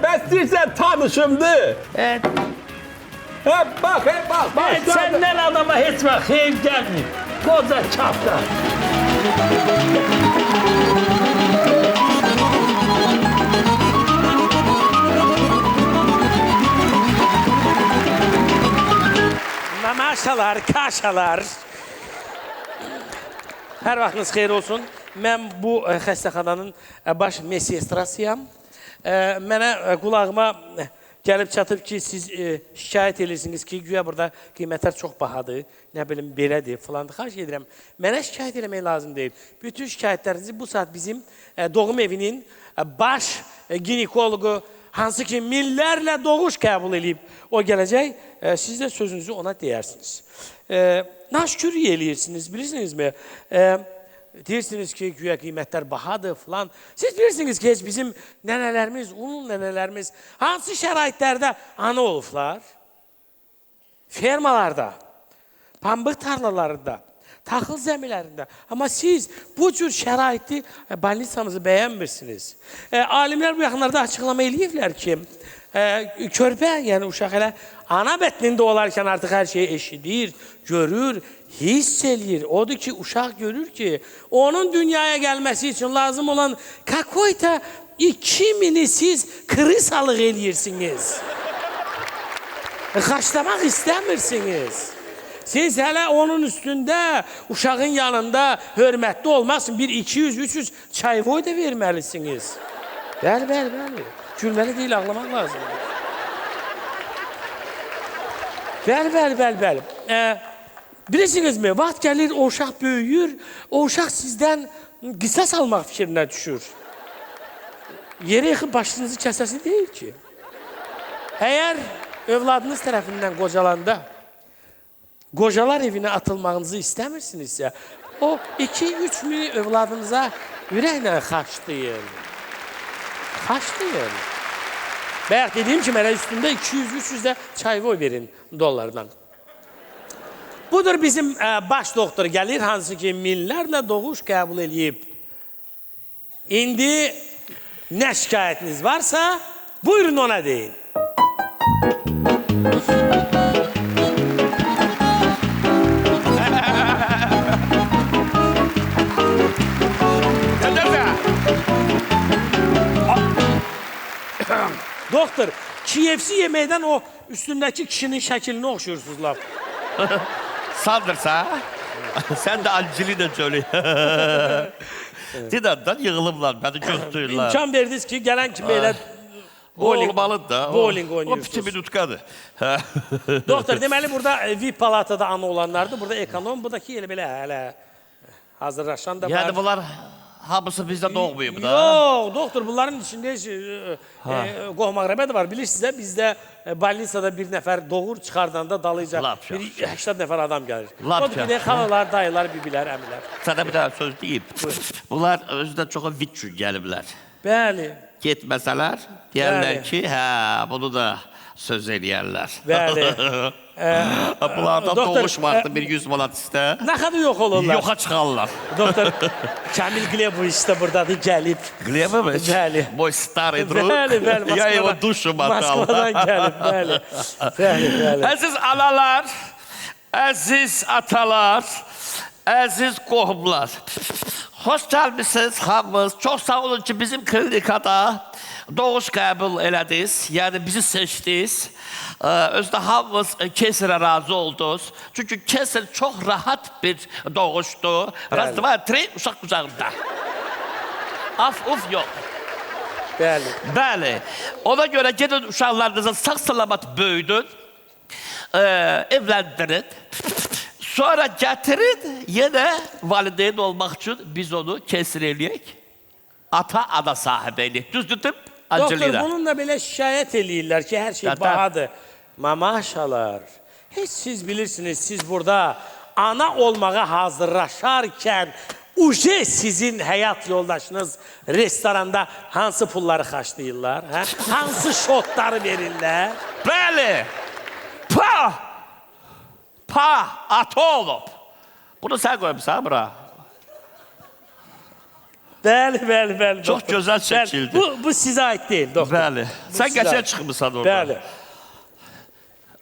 Bəs deyirsən tanışımdır. Bax, bax. Səndən adama heç vaxt xeyir gəlməyib. Qoca çapda. Maşalar, kaşalar. Hər vaxtınız xeyir olsun. Mən bu xəstəxananın baş medsestrasıyam. Mənə qulağıma gəlib çatıb ki, siz şikayət edirsiniz ki, güya burada qiymətlər çox bahadır, nə bilim, belədir, filandır. Xahiş edirəm, mənə şikayət eləmək lazım deyil. Bütün şikayətlərinizi bu saat bizim doğum evinin baş ginekologu, hansı ki minlərlə doğuş qəbul edib, o gələcək, siz də sözünüzü ona deyərsiniz. Naşkürlük eləyirsiniz, bilirsinizmi? Deyirsiniz ki, güya qiymətlər bahadır, filan. Siz bilirsiniz ki, bizim nənələrimiz, ulu nənələrimiz hansı şəraitlərdə ana olublar? Fermalarda, pambıq tarlalarında, taxıl zəmilərində. Amma siz bu cür şəraiti balnisamızı bəyənmirsiniz. Alimlər bu yaxınlarda açıqlama eləyirlər ki, körpə, yəni uşaq elə ana bətnində olarkən artıq hər şeyi eşidir, görür, hiss eləyir. Odur ki, uşaq görür ki, onun dünyaya gəlməsi üçün lazım olan kakoyta 2000'i siz kırısalıq eləyirsiniz. Xaçlamaq istəmirsiniz. Siz hələ onun üstündə, uşağın yanında hörmətli olmaq üçün bir 200-300 çayvoy da verməlisiniz. Bəli, bəli, bəli. Gülməli deyil, ağlamaq lazımdır. Bəli, bəli, bəli, bəli. Bilirsinizmi, vaxt gəlir, o uşaq böyüyür, o uşaq sizdən qisas almaq fikrinə düşür. Yerə yıxıb başınızı kəsəsi deyil ki. Əgər övladınız tərəfindən qocalanda, qocalar evinə atılmağınızı istəmirsinizsə, o 2-3 min övladınıza ürəklə xaçlayın. Xaçlayın. Bayaq dediyim ki, mənə üstündə 200-300 də çayvoy verin dollardan. Budur bizim baş doktor gəlir, hansı ki minlərlə doğuş qəbul edib. İndi nə şikayətiniz varsa, buyurun ona deyin. Doktor, KFC yeməkdən o üstündəki kişinin şəklini oxşuyursunuz laf. Sandırsa, sən də Angelina Jolie. Dinandan yığılıblar, məni göstürürlər. İmkan verdiniz ki, gələn kimi elə olmalıdır da. Bowling O oynuyorsunuz. piti minutkadır. Doktor, deməli burada VIP palatada ana olanlardır, burada ekonom, buradaki elə belə hələ hazırlaşan da var. Yəni bunlar hamısı bizdə doğmayıb da. Yox, doktor, bunların içində qohmaq-rəbə də var. Bilirsiniz də, bizdə balnisada bir nəfər doğur çıxardanda dalıca bir 80 nəfər adam gəlir. O da bir də xalalar, dayılar, bibilər, əmilər. Sənə bir daha söz deyim. Bunlar özündən çox vit üçün gəliblər. Bəli. Getməsələr, deyərlər ki, hə, bunu da söz eləyərlər. Bəli. Bunlardan doğuşmaqda bir 100 manat istə. Nə qədər yox olurlar? Yoxa çıxarlar. Doktor, Kamil Gleboviç də buradadır, gəlib. Gleboviç? Bəli. Moj stari drug. Bəli, bəli. Ya evo duşu matal. Moskvadan gəlib, bəli. Bəli, bəli. Əziz analar, əziz atalar, əziz qohumlar. Hoş gelmişsiniz hamımız. Çok sağ olun ki bizim klinikada doğuş qəbul elədiniz. Yani bizi seçdiniz. Özdə hamımız kesirə razı oldunuz. Çünkü kesir çok rahat bir doğuştu. Razıva tri uşaq qucağında. Af uf yok. Bəli. Bəli. Ona göre gedin uşaqlarınızı sağ salamat böyüdün. Evlendirin. Sonra getirin yine valideyn olmak için biz onu kesir eləyək. Ata-ana sahibi eləyək. Düzdür? Doktor, Angelina. bununla belə şikayət eləyirlər ki, hər şey Zaten- bahadır. Mamaşalar, heç siz bilirsiniz, siz burada ana olmağa hazırlaşarkən uje sizin həyat yoldaşınız restoranda hansı pulları xaçlayırlar? Hə? Hansı şotları verirlər? Bəli. Pa! Pa! Ata olub. Bunu sən qoymuşsan bura. Bəli. Çox doktor. gözəl Bəli, çəkildi. Bu sizə aid deyil, doktor. Bəli. Sən sizə qəşəng aid. çıxmısan orada. Bəli.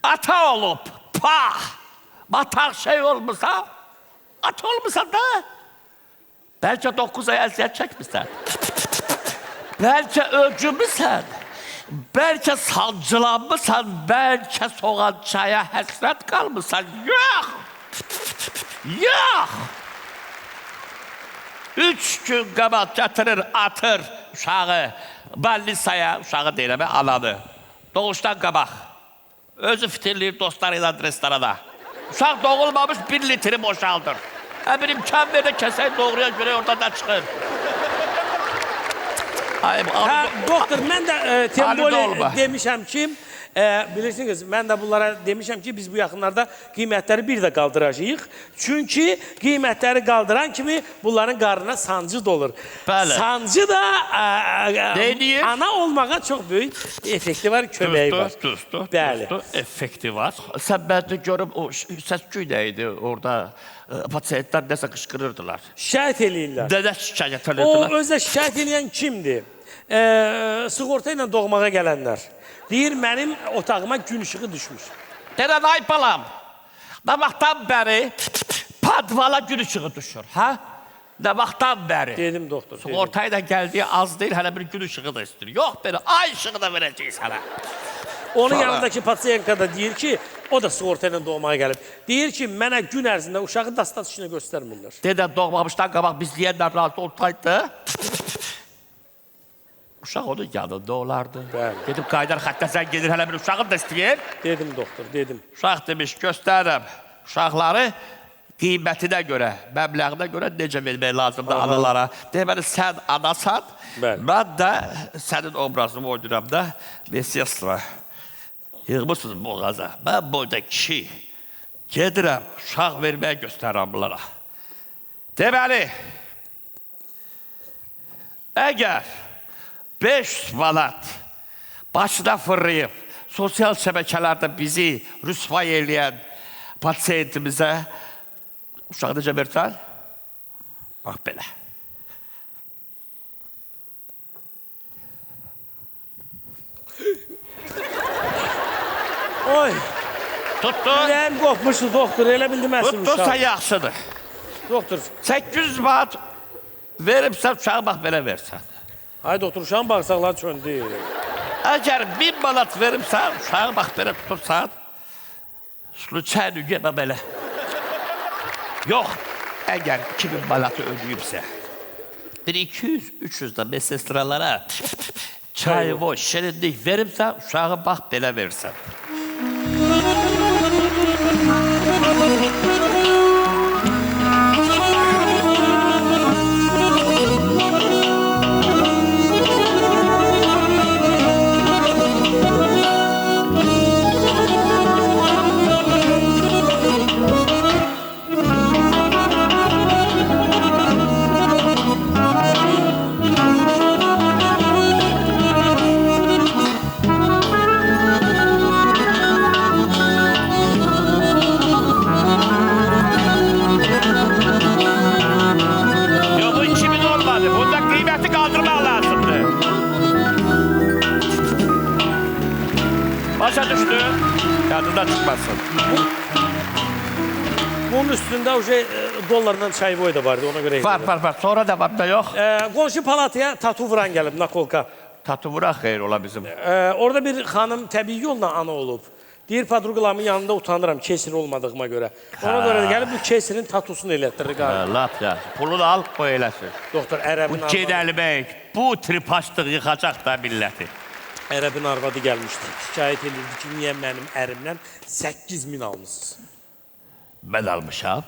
Ata olub. Pa! Bataq şey olmuşsa, ata olmuşsan da. Bəlkə 9 ay əziyyət çəkmişsən. Bəlkə öldürmüsən. Bəlkə sancılanmışsan, bəlkə soğan çaya həsrət qalmışsan. Yox! Yox! 3 gün qabaq gətirir, atır uşağı. Ballisaya, uşağı deyirəm, ananı. Doğuşdan qabaq. Özü fitirləyir dostlarıyla restorana. Uşaq doğulmamış 1 litri boşaldır. Bir imkan verir, kəsək doğruya görə oradan çıxır. Ay, Hə, doktor, mən də Halide Temboli olma. demişəm ki, bilirsiniz, mən də bunlara demişəm ki, biz bu yaxınlarda qiymətləri bir də qaldıracağıq. Çünki qiymətləri qaldıran kimi bunların qarnına sancı dolur. Bəli. Sancı da Neydir? ana olmağa çox böyük effekti var, köməyi var. Düzdür, Bəli. effekti var. Sən bədə görüb o səs-küy nə idi orada? Pasiyentlər nəsə qışqırırdılar. Şikayət eləyirlər. Dədə şikayət O edirdilər. özdə şikayət eləyən kimdir? Sığorta ilə doğmağa gələnlər. Deyir, mənim otağıma gün işığı düşmüş. Deyirəm, ay balam, nə vaxtdan bəri padvala gün işığı düşür, hə? Nə vaxtdan bəri? Dedim, doktor. Dedim. Sığortayla gəldiyi az deyil, hələ bir gün işığı da istəyir. Yox, belə ay işığı da verəcəyik sənə. Onun Sonra- yanındakı pasiyentka da deyir ki, o da sığorta ilə doğmağa gəlib. Deyir ki, mənə gün ərzində uşağı dastatışını göstərmirlər. Dedə doğmamışdan qabaq biz deyəndən razı olsaydı, uşaq onun yanında olardı. Bəli. Gedib qaydar xəttə sən gedir, hələ bir uşağın da istəyir. Dedim, doktor, dedim. Uşaq demiş, göstərirəm. Uşaqları qiymətinə görə, məbləğinə görə necə vermək lazımdır analara. Deməli, sən anasan, Bəli. mən də sənin obrazını oynayıram da, Mesiyasla. Yığmışsınız boğaza. Mən boyda kişi gedirəm, uşaq verməyə göstərirəm bunlara. Deməli, əgər 5 manat başına fırlayıb, sosial şəbəkələrdə bizi rüsvay eləyən pasiyentimizə uşağı necə versən? Bax belə. Oy, Tutdu. ürəyim qopmuşdu, doktor, elə bildim əsim Tutdusa uşaq. yaxşıdır. Doktor, 800 manat veribsən, uşağı bax belə versən. ay doktor, uşağın bağırsaqları çöndü. Əgər 1000 manat veribsən, uşağı bax belə tutursan, sulu çayını yemə belə. Yox, əgər 2000 manatı ödəyibsə, bir 200-300 da mesestralara çayı o şirinlik veribsən, uşağı bax belə versən. Yo, bu 2000 olmadı. Bunda kıymeti kaldırmak lazımdı. Başa düştü. Yadından çıkmasın. Bunun üstündə uje dollarla çay boyu da vardı, ona göre. Var. Sonra da var da yok. Qonşu palataya tatu vuran gəlib, nakolka. Tatu vuran xeyir ola bizim. Orada bir xanım təbii yolla ana olub. Deyir, padruqalarımın yanında utanıram, kesir olmadığıma görə. Ona görə də gəlib bu kesirin tatusunu elətdirir qanım. Lap ya. Pulunu al, qoy eləsin. Doktor, ərəbin Bu Gedəli bəy, bu tripaçlıq yıxacaq da milləti. Ərəbin arvadı gəlmişdi. Şikayət edirdi ki, niyə mənim ərimdən 8.000 almışsınız? Mən almışam.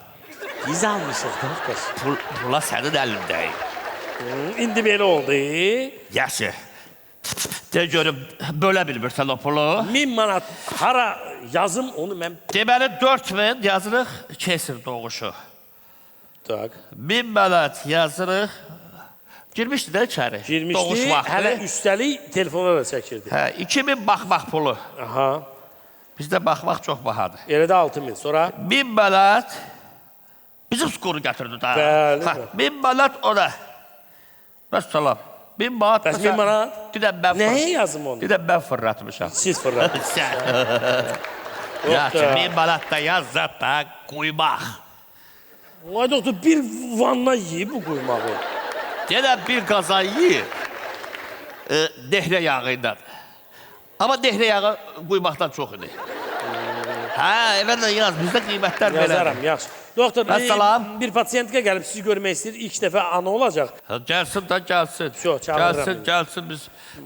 Biz almışıq, doktor. Pula sənin əlindəyim. İndi belə oldu. Yaxşı. De görüm, bölə bilmirsən o pulu. 1000 manat hara yazım, onu mən... Deməli 4000 yazırıq, kesir doğuşu. Tak. 1000 manat yazırıq. Girmişdi də içəri. Girmişdi, hələ üstəlik telefona da çəkirdi. 2000 baxmaq pulu. Aha. Bizdə baxmaq çox bahadır. Elə də 6000, sonra... 1000 manat bizim skoru gətirdi da. Bəli. 1000 manat ona. Vəssalam. 1000 manat. Bəs 1000 manat? Nəyə yazım onu? Dedən mən fırlatmışam. Siz fırlatmışsınız. Yaxşı, 1000 manat da yazsaq da quymaq. Ay doktor, bir vanna yiyib bu quymağı. Dedən bir qazan yiyib. Dehrə yağıyla. Amma dehrə yağı quymaqdan çox idi. Evet de yaz, bizdə qiymətlər belədir. Yazaram, yaxşı. Doktor, Vəssalam. bir pasiyentka gəlib sizi görmək istəyir, ilk dəfə ana olacaq. Gəlsin də gəlsin. Gəlsin, biz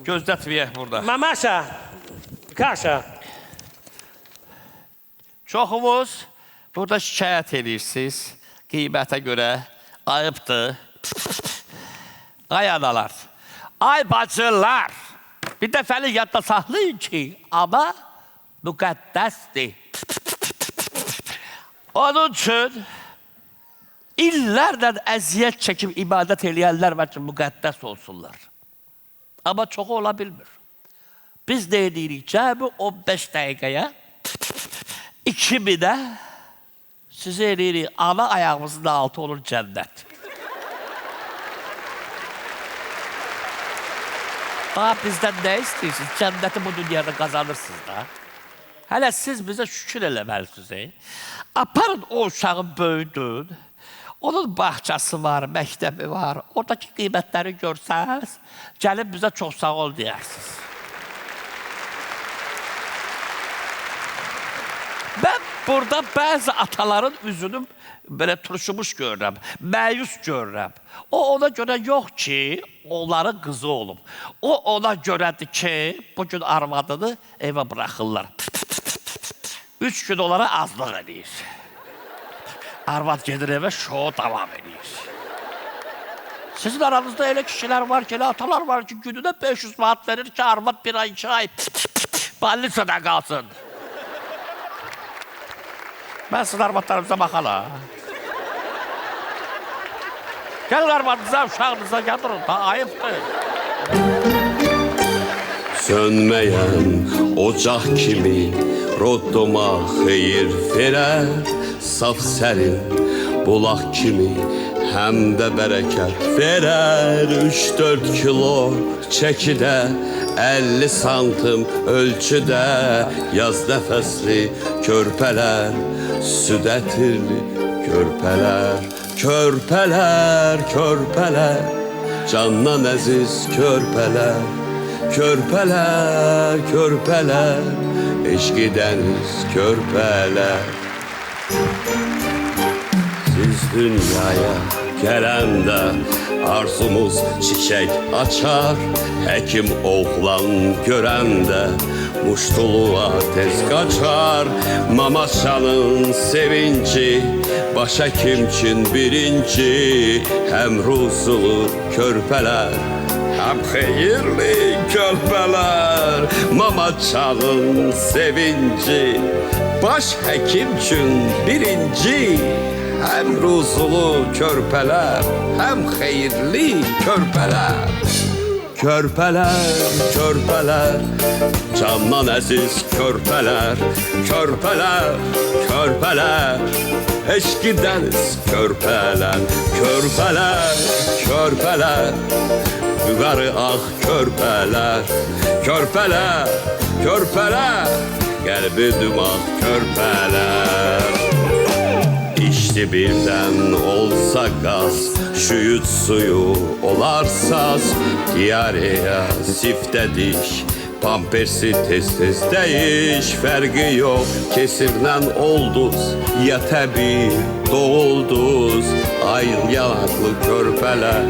gözlətməyək burada. Mamaşa, kaşa. Çoxumuz burada şikayət edirsiniz, qiymətə görə ayıbdır. Ay analar, ay bacılar, bir dəfəli yadda saxlayın ki, ama müqəddəsdir. Onun üçün illərlə əziyyət çəkib ibadət eləyənlər bəlkə müqəddəs olsunlar. Amma çoxu ola bilmir. Biz nə edirik? Cəmi 15 dəqiqəyə 2000'ə sizi edirik. Ana ayağımızın altı olur cənnət. Daha bizdən nə istəyirsiniz? Cənnəti bu dünyada qazanırsınız da. Hələ siz bizə şükür eləməlisiniz. Aparın o uşağın böyüdün. Onun bahçesi var, məktəbi var. Oradakı qiymətləri görsəniz, gəlib bizə çox sağ ol deyirsiniz. Ben burada bəzi ataların üzünü belə turşumuş görürəm, məyus görürəm. O ona görə yox ki, onların qızı olub. O ona görədir ki, bugün arvadını evə bıraxırlar. 3 gün onlara azlıq edir. Arvad gedir evə, şou davam edir. Sizin aranızda elə kişilər var ki, elə atalar var ki, gününə 500 manat verir ki, arvad bir ay, 2 ay ballisada qalsın. Ben sizin arvadlarınıza bakala. Gelin arvadınıza, uşağınıza getirin. Ha, ayıptır. Sönmeyen ocak kimi rodduma xeyir verər, saf sərin bulaq kimi həm də bərəkət verər. 3-4 kilo çəkidə, 50 santim ölçüdə, yaz nəfəsli körpələr, süd ətirli körpələr, körpələr, körpələr, candan əziz körpələr, körpələr, körpələr, eşqi dəniz körpələr. Siz dünyaya gələndə arzumuz çiçək açar, həkim oğlan görəndə muştuluğa tez qaçar. Mamaşanın sevinci baş həkim üçün birinci, həm ruzulu körpələr, həm xeyirli körpələr. Mamaçanın sevinci baş həkim üçün birinci, həm ruzulu körpələr, həm xeyirli körpələr. Körpələr, körpələr, candan əziz körpələr, körpələr, körpələr, eşqi dəniz körpələr, körpələr, körpələr, yuqarı ağ körpələr, körpələr, körpələr, qəlbi dumaq körpələr. İşte İkisi birden olsa gaz, şu yut suyu olar saz. Diyareye sifte diş, pampersi tez değiş. Fergi yok kesirden olduz, ya tabi doğulduz. Ay yanaklı körpeler,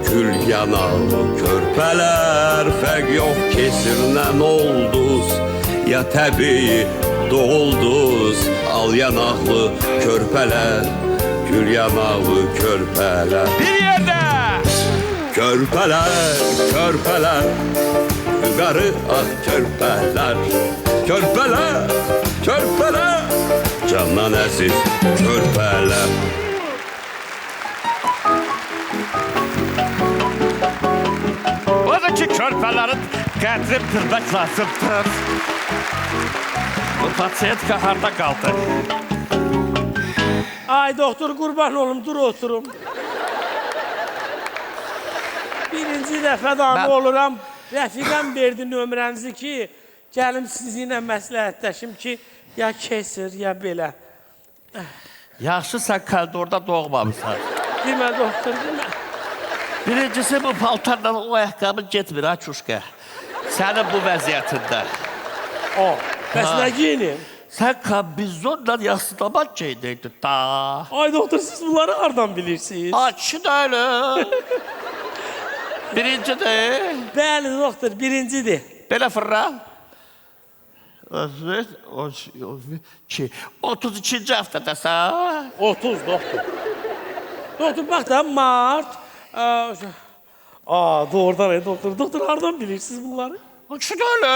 gül yanaklı körpeler. Ferg yok kesirden olduz, ya tabi doğulduz. Al yanaklı körpeler, gül yanaklı körpeler. Bir yerde. Körpeler, körpeler, yukarı ah körpeler. Körpeler, körpeler, candan aziz körpeler. Buradaki körpelerin kadri bilmek lazımdır. Bu pasiyet kaharda kaldı. Ay doktor kurban olum dur oturum. Birinci dəfə damı oluram. Rəfiqəm verdi nömrənizi ki, gəlim sizinlə məsləhətləşim ki, ya kesir, ya belə. Yaxşı sen koridorda doğmamışsın. Demə doktor, demə. Birincisi bu paltarla o ayakkabı gitmir ha çuşka. Senin bu vəziyyətində. O, bəs nə giyinim? Sen kabizonla yaslamak giydin da. Ay doktor, siz bunları hardan bilirsiniz? Açın öyle. Birinci de. Bəli doktor, birincidir. Belə fırra. 32. həftədəsən. 30 doktor. Doktor bax da mart. Doğrudan doktor. Doktor hardan bilirsiniz bunları? Açın öyle.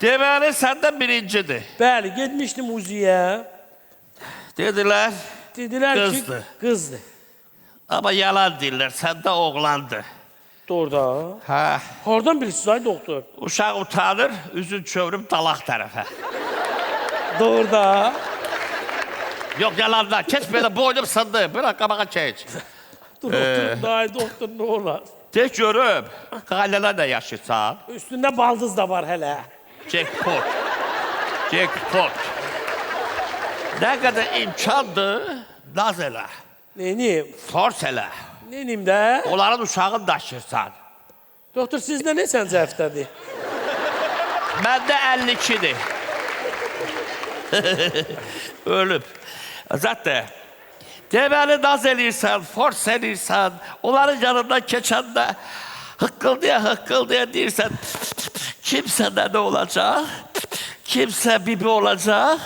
Deməli səndən birincidir. Bəli, getmişdim muziyə. Dedilər. Dedilər ki, Qızdır. qızdır. Ama yalan deyirlər, səndə oğlandı. Doğrudan. Hə. Hardan bilirsiniz ay doktor? Uşaq utanır, üzün çövrüb dalaq tərəfə. Doğrudan. Yox, yalanlar. Keç belə boynum sındı. Belə qabağa keç. Doktor, ay doktor nə olar? Tək görüb. Qaylələr də yaşayırsan. Üstündə baldız da var hələ. Jackpot. Jackpot. Nə qədər imkandır, naz elə. Neyim? Fors elə. Neyim də? Onların uşağını daşırsan. Doktor, sizdə neçənci həftədir? Məndə 52-dir. Ölüb. Zaten deməli naz eləyirsən, fors eləyirsən, onların yanından keçəndə hıqqıldaya deyirsən, kimsə nə olacaq, kimsə bibi olacaq,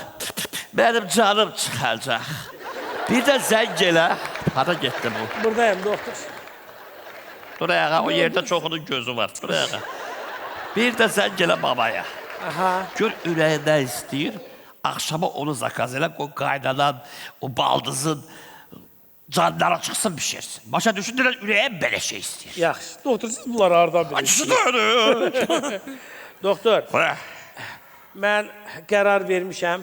mənim canım çıxacaq. Bir də zəng elə, hara getdi bu? Buradayım doktor. Dur ayağa, o yerdə çoxunun gözü var, dur ayağa. Bir də zəng elə babaya. Gör ürəyindən istəyir, akşama onu zakaz elə, o qaynanan, o baldızın canlara çıxsın bir şeysin. Başa düşündürən ürəyə belə şey istəyir. Yaxşı, doktor, siz bunları hardan bilirsiniz? Acısı Doktor, da mən qərar vermişəm.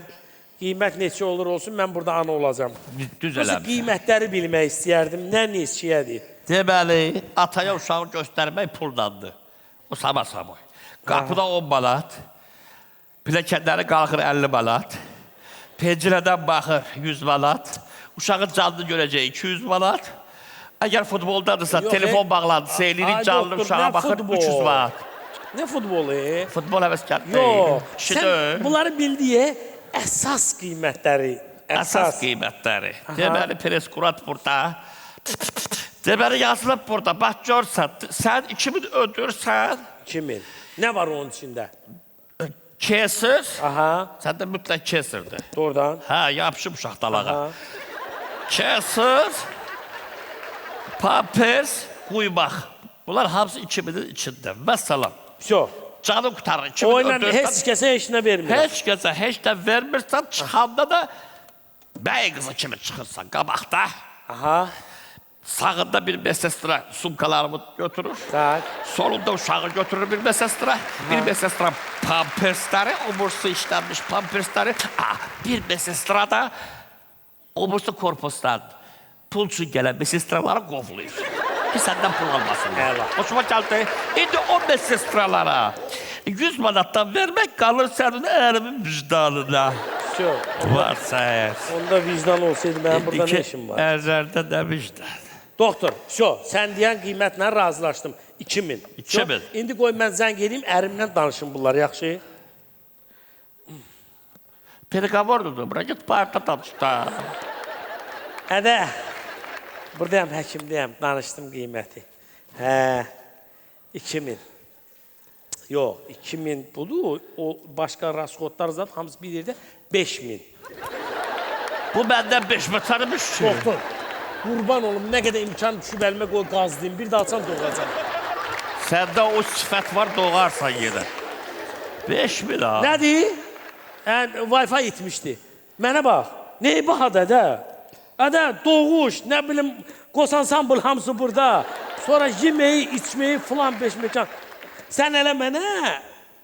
Qiymət neçə olur olsun, mən burada ana olacağım. Düz Nasıl eləmiş. qiymətləri bilmək istəyərdim, nə neçəyədir? Deməli, ataya uşağı göstərmək pullandı. O sama-samoy. Qapıda 10 manat, piləkənləri qalxır 50 manat, pencerədən baxır 100 manat, uşağın canını görəcək 200 manat. Əgər futboldadırsa, telefon bağlantısı eləyirik, canlı doktor, uşağa nə baxır futbol? 300 manat. Nə futbolu? Futbol həvəskar Yox, deyil. sən bunları bildiyə əsas qiymətləri. Əsas qiymətləri. Deməli, preskurat burada. Deməli, yazılıb burada. Bax, görsən, sən 2000 ödürsən. 2000. Nə var onun içində? Kesir. Aha, Səndə mütləq kesirdir. doğrudan. Hə, yapışıb uşaq dalağa. Aha. Kesir. Pampers, quymaq. Bunlar hamısı 2000'in içində. Vəssalam. Vso. Canı qutarır. 2000 Oyla ödürsən. heç kəsə heç nə vermir. Heç kəsə heç də vermirsən, çıxanda da bəy qızı kimi çıxırsan qabaqda. Aha, Sağında bir mesestra sumkalarımı götürür. tak. Solunda uşağı götürür bir mesestra. Bir mesestra pampersləri, omursu işlənmiş pampersləri. Bir mesestra da omursu korpusdan pul üçün gələn mesestraları qovlayır. Ki səndən pul almasınlar. Hoşuma gəldi. İndi o mesestralara 100 manatdan vermək qalır sənin ərimin vicdanına. Yok. Var sayar. Onda vicdan olsaydı benim burada ne işim var? Ərzərdə demişdi. Doktor, sen diyen kıymetle razılaştım. 2000. 2000. İndi koy ben zəng edeyim, ərimlə danışım bunlar, yaxşı? Pergavordur, bura git parta danış da. Hədə, buradayım, həkimdəyim, danışdım qiyməti. Hə, 2000. Yox, 2000 budur, o başqa rasxodlar zat, hamısı bir yerdə 5000. Bu məndən 5 metrəmiş ki. Doktor, qurban olum, nə qədər imkan düşüb əlimə qoy qazlayım, bir daha açan doğacam. Səndə o sifət var, doğarsan yenə. 5000 ha. Nədir? Wi-Fi itmişdi. Mənə bax, neyi bax ədə? Ədə, doğuş, nə bilim, qosansambıl hamısı burada. Sonra yemeği, içmeyi filan 5 mekan. Sən elə mənə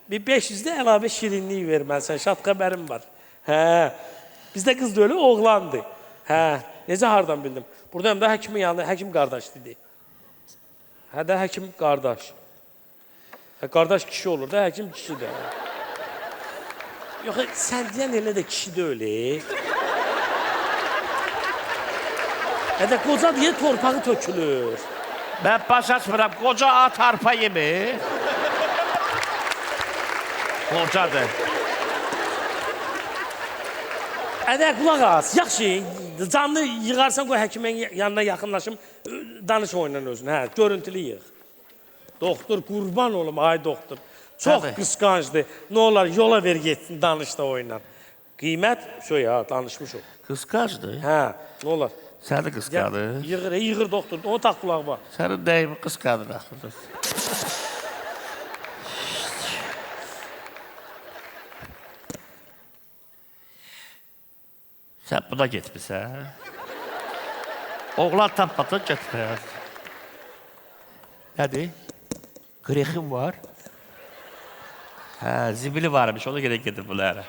bir 500-də əlavə şirinlik verməlisən, şad xəbərim var. Hə, bizdə qız da öyle, oğlandı. Hə, necə hardan bildim? Buradayım da həkimin yanında, həkim qardaş dedi. Hə də həkim qardaş. Hə, qardaş kişi olur da, həkim kişi də. Yox, sən deyən elə də kişi də öyle. Hə də qoca diye torpağı tökülür. Mən başa çıxmıram, qoca at arpa yemi. Qocadır. Ədə, qulaq az, yaxşı, canlı yığarsan, qoy həkimin yanına yaxınlaşım, danış oyla özünü, hə, görüntülü yığ. Doktor, qurban olum, ay doktor. Çox qısqancdır, nə olar, yola ver getsin, danış da oyla. Qiymət, ya, danışmış o. Qısqancdır? Hə, nə olar? Səni qısqanır. Yığır doktor, onu tax qulağıma. Sənin nəyimi qısqanır axırda? Sən buna getmirsən. Oğlan tapmadın, getməyər. Nədir? Qrexin var. Hə, zibili varmış, ona görə gedir bunlara.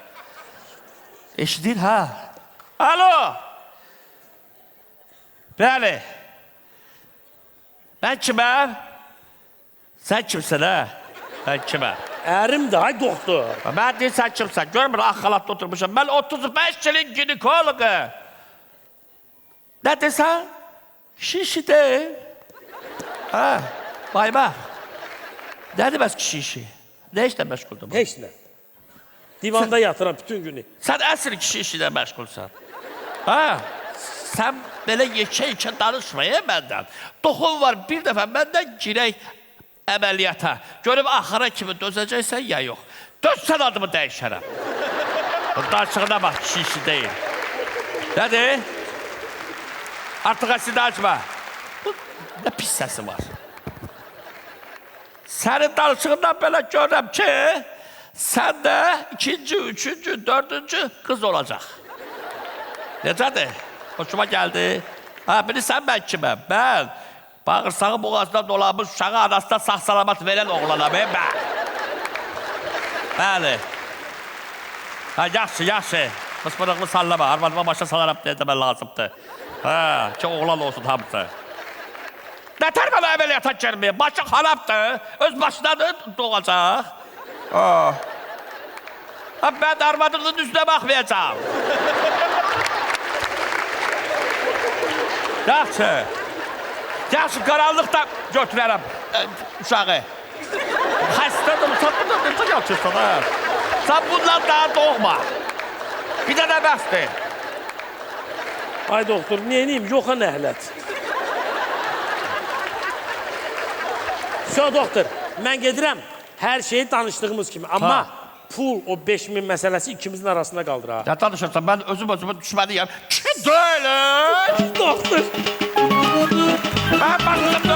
Eşidir, ha? Alo! Bəli. Mən kiməm? Sən kimsən, hə? Mən kiməm? Ərimdir, ay doktor. Mən deyil, sən kimsən? Görmür, axalatda oturmuşam. Mən 35 ilin ginekologu. Nə desən? Kişi deyil. Hə, bayma. Nə deməz kişi işi? Nə işlə məşğuldur bu? Heç nə. Divanda yatıram bütün günü. Sən əsr kişi işlə məşğulsan. Hə? Sən belə yekə-yekə danışmaya məndən. Toxum var, bir dəfə məndən girək əməliyyata. Görüb axıra kimi dözəcəksən, ya yox. Dözsən adımı dəyişərəm. Danışığına bax, kişi işi deyil. Nədir? Artıq əsini açma. Nə pis səsi var. Sənin danışığından belə görürəm ki, sən də ikinci, üçüncü, dördüncü qız olacaq. Necədir? Hoşuma gəldi. Ha, bilirsən mən kiməm? Mən bağırsağı boğazda dolanmış uşağı anasına sağ-salamat verən oğlanam, mən. Bəli. Ha, yaxşı, yaxşı. Mısmırıqlı sallama, arvadıma başa salaram deyə demən lazımdır. Ha, ki oğlan olsun hamısı. Nətər mənə əməliyyata girməyim? Başı xarabdır, öz başından doğacaq. Ha, mən arvadının üzünə baxmayacağım. Yaxşı. Yaxşı, qaranlıqda götürərəm uşağı. Xəstədir, sən bundan necə yatırsan, hə? Sən bundan daha doğma. Bir də nə bəsdir? Ay doktor, neyiniyim? Yoxa nəhlət. Doktor, mən gedirəm. Hər şeyi danışdığımız kimi. Amma pul, o 5000 məsələsi ikimizin arasında qaldır, ha. Ya danışırsan, mən özümə düşməliyəm. Ki deyil! Doktor. Mən başladım,